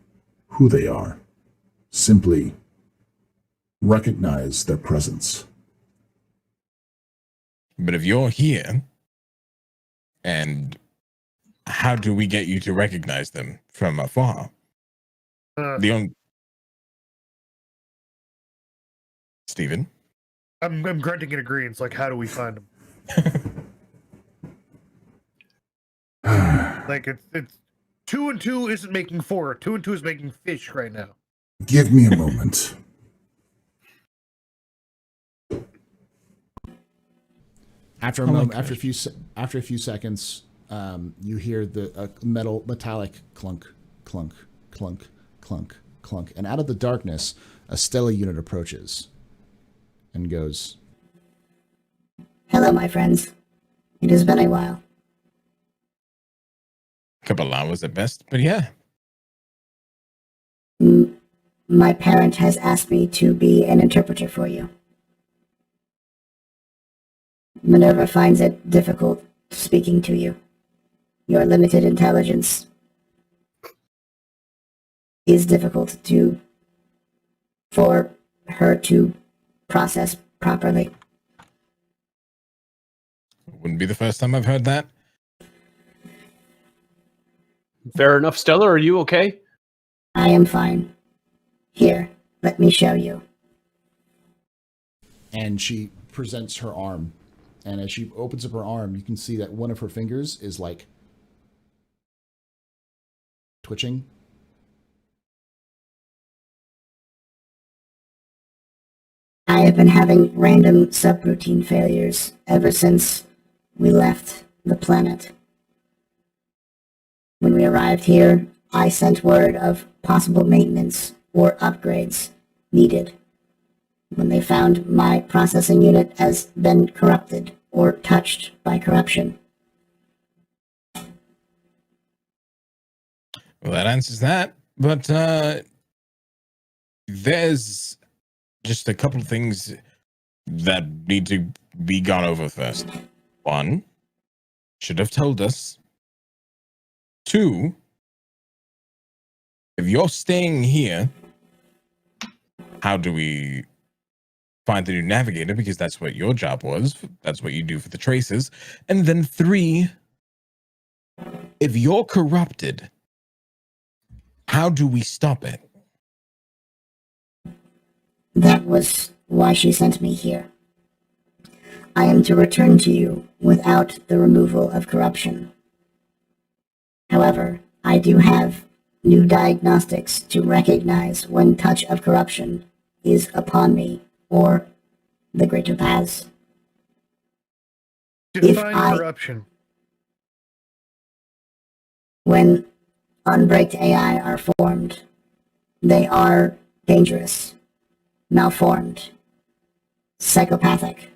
who they are. Simply recognize their presence. But if you're here, and how do we get you to recognize them from afar? The only Steven? I'm grunting in agreement. Like, how do we find them? Like, it's 2 and 2 isn't making 4. 2 and 2 is making fish right now. Give me a moment. After a moment, after a few seconds, you hear the metallic clunk, clunk, clunk, clunk, clunk, and out of the darkness, a Stella unit approaches and goes, Hello, my friends. It has been a while. Couple hours at best, but yeah. My parent has asked me to be an interpreter for you. Minerva finds it difficult speaking to you. your limited intelligence is difficult for her to process properly. Wouldn't be the first time I've heard that. Fair enough, Stella. Are you okay? I am fine. Here, let me show you. And she presents her arm. And as she opens up her arm, you can see that one of her fingers is like twitching. I have been having random subroutine failures ever since we left the planet. When we arrived here, I sent word of possible maintenance or upgrades needed. When they found my processing unit has been corrupted or touched by corruption. Well, that answers that. But there's just a couple of things that need to be gone over first. One, should have told us. Two, if you're staying here, how do we find the new navigator? Because that's what your job was. That's what you do for the traces. And then three, if you're corrupted, how do we stop it? That was why she sent me here. I am to return to you without the removal of corruption. However, I do have new diagnostics to recognize when touch of corruption is upon me or the Gray Topaz. Define corruption. When unbraked AI are formed, they are dangerous, malformed, psychopathic.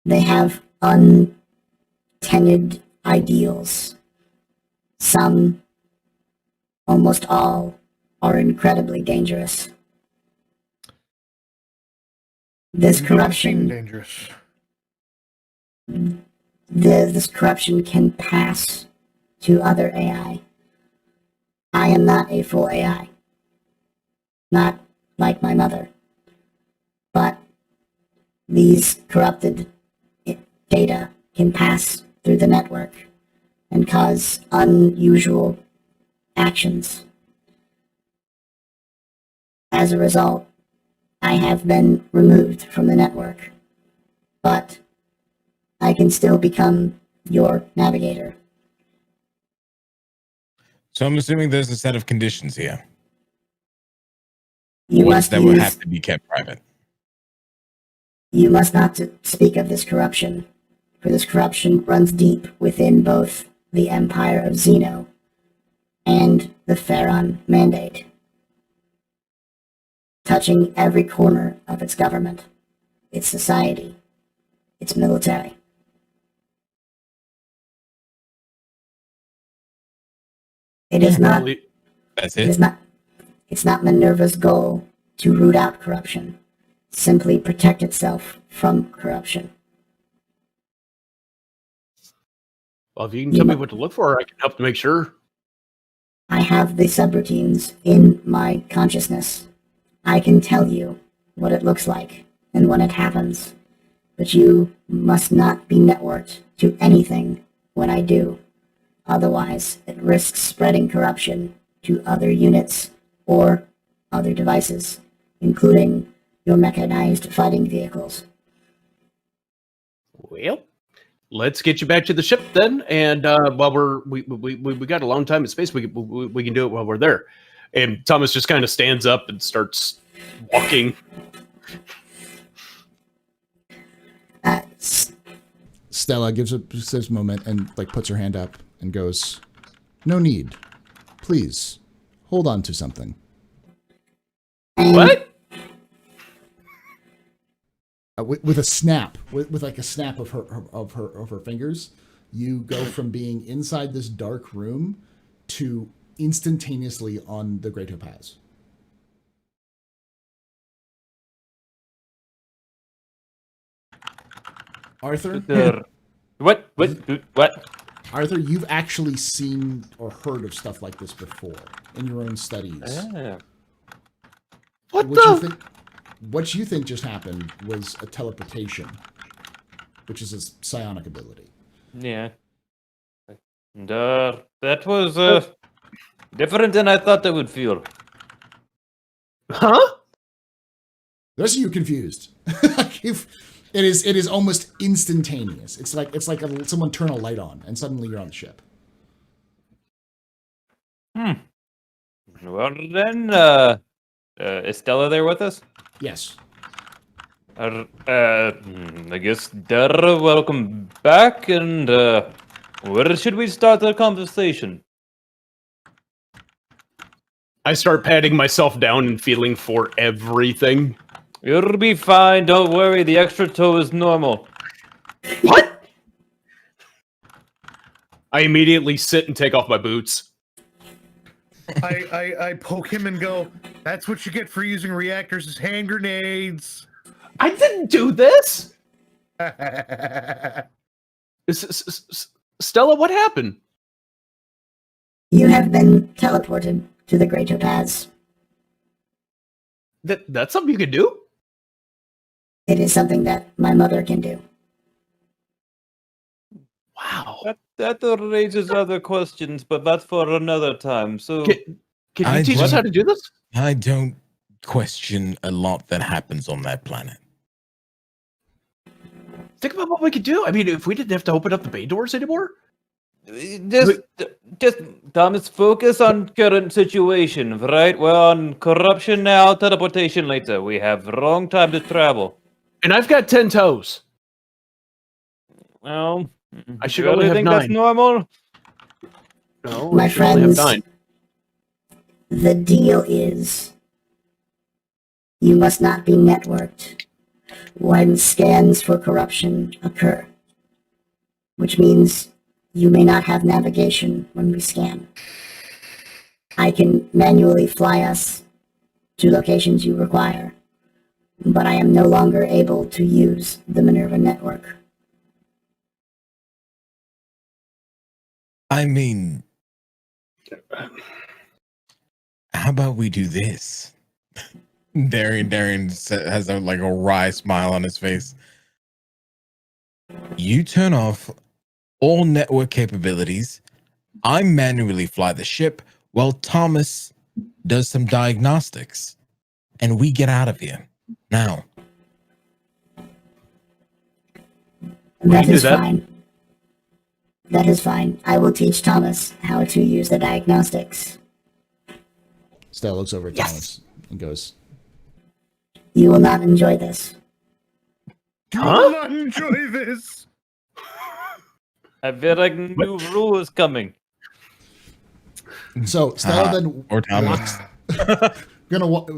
They have untended ideals. Some, almost all, are incredibly dangerous. This corruption, dangerous. this corruption can pass to other AI. I am not a full AI, not like my mother, but these corrupted data can pass through the network and cause unusual actions. As a result, I have been removed from the network, but I can still become your navigator. So I'm assuming there's a set of conditions here. You Ones must that will use, have to be kept private. you must not speak of this corruption, for this corruption runs deep within both the Empire of Xeno and the Pharaon Mandate, touching every corner of its government, its society, its military. It is not. That's It it. is not. It's not Minerva's goal to root out corruption. Simply protect itself from corruption. Well, if you can tell me what to look for, I can help to make sure. I have the subroutines in my consciousness. I can tell you what it looks like and when it happens, but you must not be networked to anything when I do. Otherwise, it risks spreading corruption to other units or other devices, including your mechanized fighting vehicles. Well, let's get you back to the ship then. And while we got a long time in space, we can do it while we're there. And Thomas just kind of stands up and starts walking. Stella gives a moment and like puts her hand up and goes, "No need. Please, hold on to something." And What? With a snap, with like a snap of her fingers, you go from being inside this dark room to instantaneously on the Gray Topaz. Arthur, What? Arthur, you've actually seen or heard of stuff like this before in your own studies. What you think just happened was a teleportation, which is a psionic ability. Yeah. And, that was different than I thought that would feel. Huh? The rest of you confused. It is almost instantaneous. It's like someone turn a light on and suddenly you're on the ship. Well then, is Stella there with us? Yes. I guess welcome back, and where should we start the conversation? I start patting myself down and feeling for everything. You'll be fine, don't worry, the extra toe is normal. What? I immediately sit and take off my boots. I poke him and go, that's what you get for using reactors as hand grenades. I didn't do this! Stella, what happened? You have been teleported to the Gray Topaz. That's something you could do? It is something that my mother can do. Wow. That raises other questions, but that's for another time. So, Can you teach us how to do this? I don't question a lot that happens on that planet. Think about what we could do. I mean, if we didn't have to open up the bay doors anymore. just Thomas, focus on current situation, right? We're on corruption now, teleportation later. We have wrong time to travel. And I've got 10 toes. Well, I should you only have think 9. that's normal? No, My I should only have friends, 9. the deal is you must not be networked when scans for corruption occur, which means you may not have navigation when we scan. I can manually fly us to locations you require, but I am no longer able to use the Minerva network. I mean, how about we do this? Darian has a wry smile on his face. You turn off all network capabilities. I manually fly the ship while Thomas does some diagnostics, and we get out of here now. That do is that. fine. That is fine. I will teach Thomas how to use the diagnostics. Stella looks over at Thomas and goes, You will not enjoy this. You will not enjoy this. I feel like new rule is coming. so Stella then Or Thomas.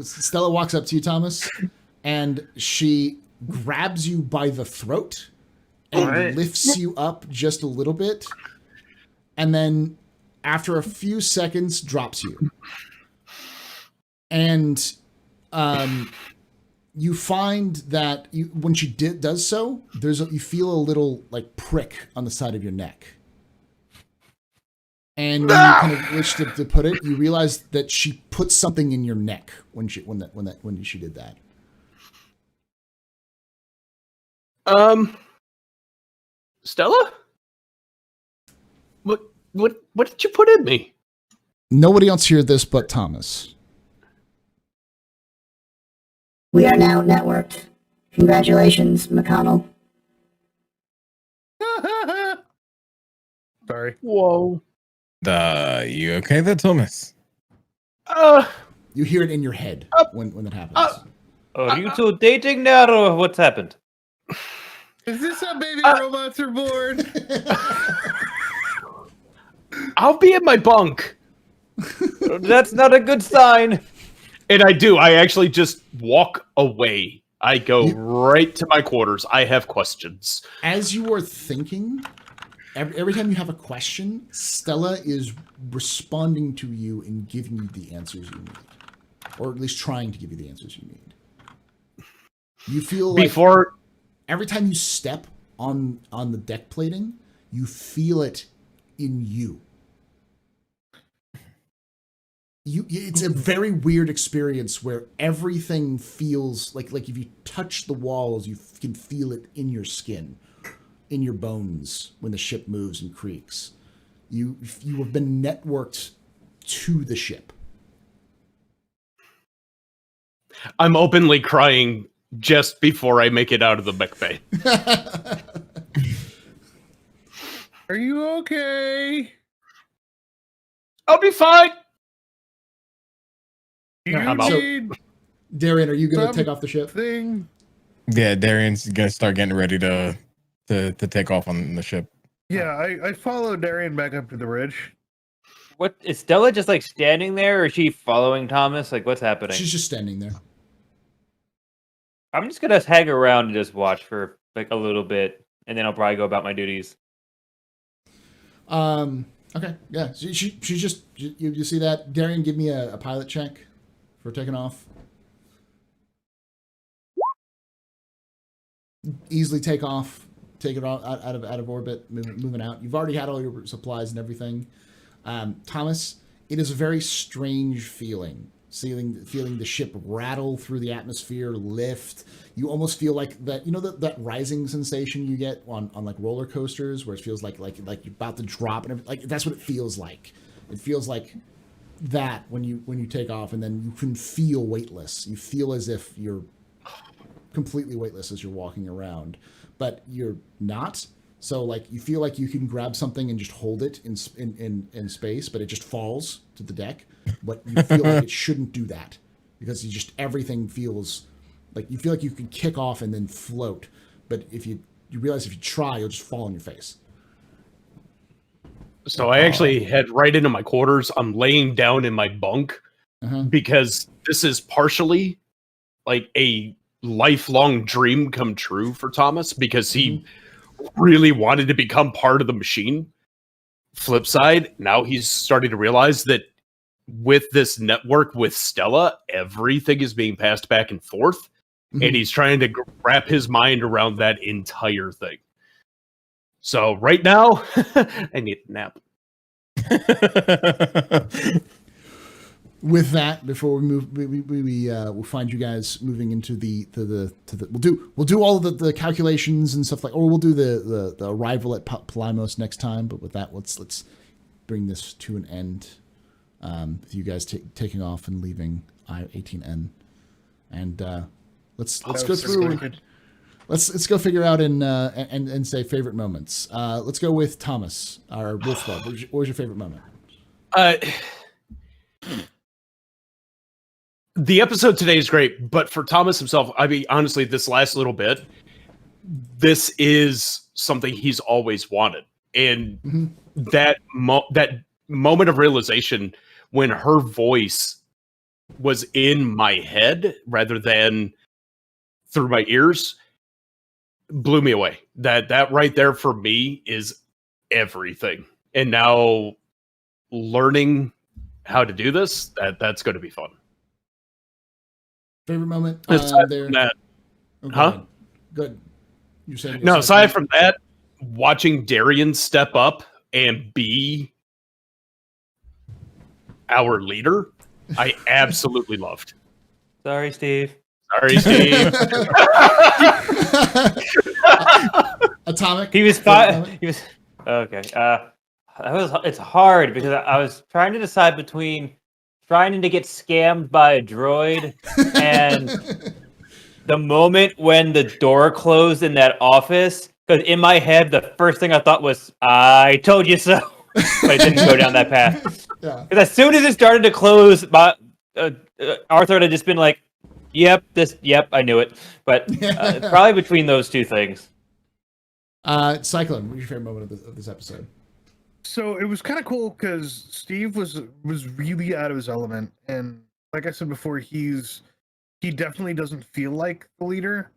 Stella walks up to you, Thomas, and she grabs you by the throat and lifts you up just a little bit, and then after a few seconds drops you. And you find that when she does so, you feel a little prick on the side of your neck. And when you kind of wish to put it, you realize that she put something in your neck when she did that. Stella? What did you put in me? Nobody else heard this but Thomas. We are now networked. Congratulations, McConnell. Sorry. Whoa. You okay there, Thomas? You hear it in your head when that happens. Are you two dating now, or what's happened? Is this how baby robots are born? I'll be in my bunk. That's not a good sign. And I do. I actually just walk away. I go right to my quarters. I have questions. As you are thinking, every time you have a question, Stella is responding to you and giving you the answers you need. Or at least trying to give you the answers you need. You feel like every time you step on the deck plating, you feel it in you. It's a very weird experience where everything feels like if you touch the walls, you can feel it in your skin, in your bones when the ship moves and creaks. You have been networked to the ship. I'm openly crying just before I make it out of the mech bay. Are you okay? I'll be fine. Do you I'm out. need Darian, are you going to take off the ship? thing? Yeah, Darian's gonna start getting ready to take off on the ship. Yeah, I followed Darian back up to the ridge. What is Stella just like standing there, or is she following Thomas? Like, what's happening? She's just standing there. I'm just gonna hang around and just watch for like a little bit, and then I'll probably go about my duties. Okay, yeah. She's just you see that? Darian, give me a pilot check for taking off. Easily take off, take it out of orbit, moving out. You've already had all your supplies and everything. Thomas, it is a very strange feeling the ship rattle through the atmosphere, lift. You almost feel like that, that rising sensation you get on like roller coasters, where it feels like you're about to drop, and like that's what it feels like. It feels like that when you take off, and then you can feel weightless. You feel as if you're completely weightless as you're walking around, but you're not. So like you feel like you can grab something and just hold it in space, but it just falls to the deck. But you feel like it shouldn't do that, because everything feels like you feel like you can kick off and then float. But if you realize if you try, you'll just fall on your face. So I actually head right into my quarters. I'm laying down in my bunk because this is partially like a lifelong dream come true for Thomas, because he really wanted to become part of the machine. Flip side, now he's starting to realize that with this network with Stella, everything is being passed back and forth, and he's trying to wrap his mind around that entire thing. So right now, I need a nap. With that, before we move, we'll find you guys moving into the we'll do all of the calculations and stuff, like, or we'll do the arrival at Palimos next time. But with that, let's bring this to an end. With you guys taking off and leaving I-18N, and let's go through. Let's go figure out and say favorite moments. Let's go with Thomas, our Wolf Club. What was your favorite moment? The episode today is great, but for Thomas himself, I mean, honestly, this last little bit, this is something he's always wanted. And that moment of realization when her voice was in my head rather than through my ears blew me away. That right there for me is everything. And now learning how to do this, that's going to be fun. Favorite moment there? That, okay. Good. You're saying no, aside from that, watching Darian step up and be our leader, I absolutely loved. Sorry, Steve. Sorry, Steve. Atomic. He was fine. He was okay. It's hard because I was trying to decide between trying to get scammed by a droid and the moment when the door closed in that office. Because in my head, the first thing I thought was, "I told you so," but I didn't go down that path. Yeah. Because as soon as it started to close, Arthur had just been like, "Yep, I knew it." But probably between those two things. Cyclone, what was your favorite moment of this episode? So it was kind of cool because Steve was really out of his element, and like I said before, he definitely doesn't feel like the leader.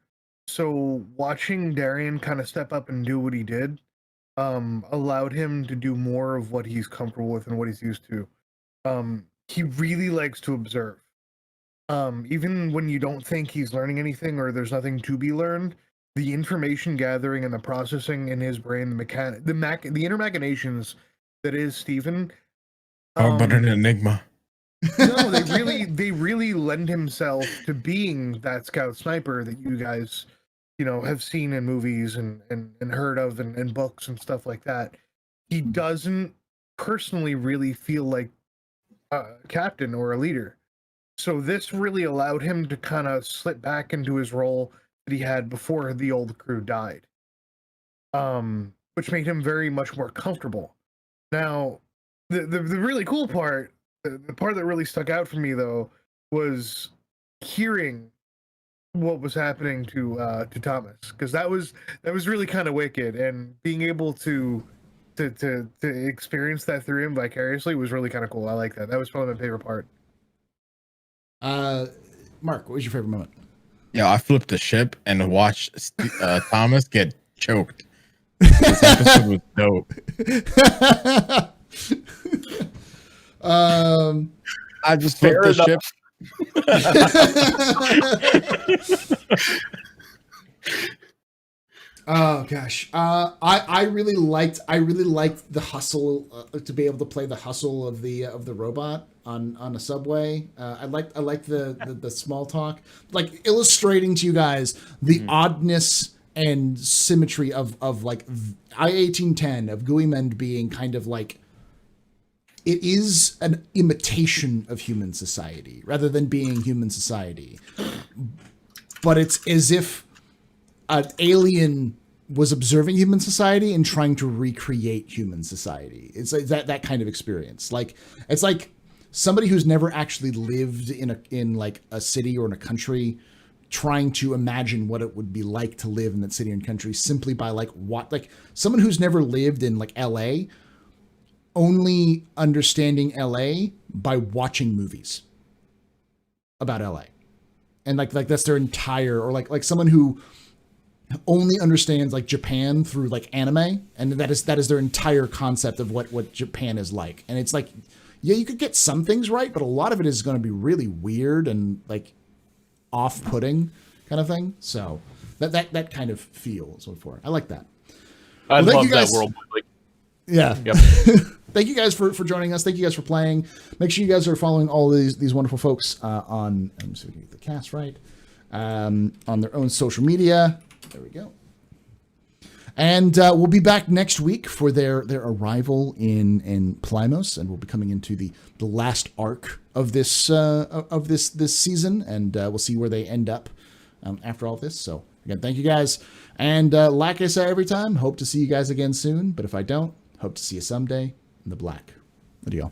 So watching Darian kind of step up and do what he did allowed him to do more of what he's comfortable with and what he's used to. He really likes to observe. Even when you don't think he's learning anything or there's nothing to be learned, the information gathering and the processing in his brain, the inner machinations that is Steven. Oh, but an enigma. No, they really lend himself to being that scout sniper that you guys, have seen in movies and heard of and books and stuff like that. He doesn't personally really feel like a captain or a leader. So this really allowed him to kind of slip back into his role that he had before the old crew died. Which made him very much more comfortable. Now, the really cool part, the part that really stuck out for me though, was hearing what was happening to Thomas, because that was really kind of wicked, and being able to experience that through him vicariously was really kind of cool. I like that. That was probably my favorite part. Mark, what was your favorite moment? Yeah, I flipped the ship and watched Thomas get choked. This episode was dope. I just flipped the ship. Oh gosh, I really liked the hustle to be able to play the hustle of the robot on a subway. I liked the small talk, like illustrating to you guys the oddness and symmetry of like I-1810 of Guimond being kind of like, it is an imitation of human society rather than being human society, but it's as if an alien was observing human society and trying to recreate human society. It's like that kind of experience. Like, it's like somebody who's never actually lived in like a city or in a country trying to imagine what it would be like to live in that city and country simply by like someone who's never lived in like LA only understanding LA by watching movies about LA. And like that's their entire, or like someone who only understands like Japan through like anime, and that is their entire concept of what Japan is like. And it's like, yeah, you could get some things right, but a lot of it is going to be really weird and like off-putting kind of thing. So that kind of feel is what for. I like that. I love that world. Yeah. Yep. Thank you guys for joining us. Thank you guys for playing. Make sure you guys are following all these wonderful folks on, let me see if we can get the cast right, on their own social media. There we go. And we'll be back next week for their arrival in Plymouth, and we'll be coming into the last arc of this season, and we'll see where they end up after all this. So again, thank you guys, and like I say every time, hope to see you guys again soon. But if I don't, hope to see you someday in the black. Adieu.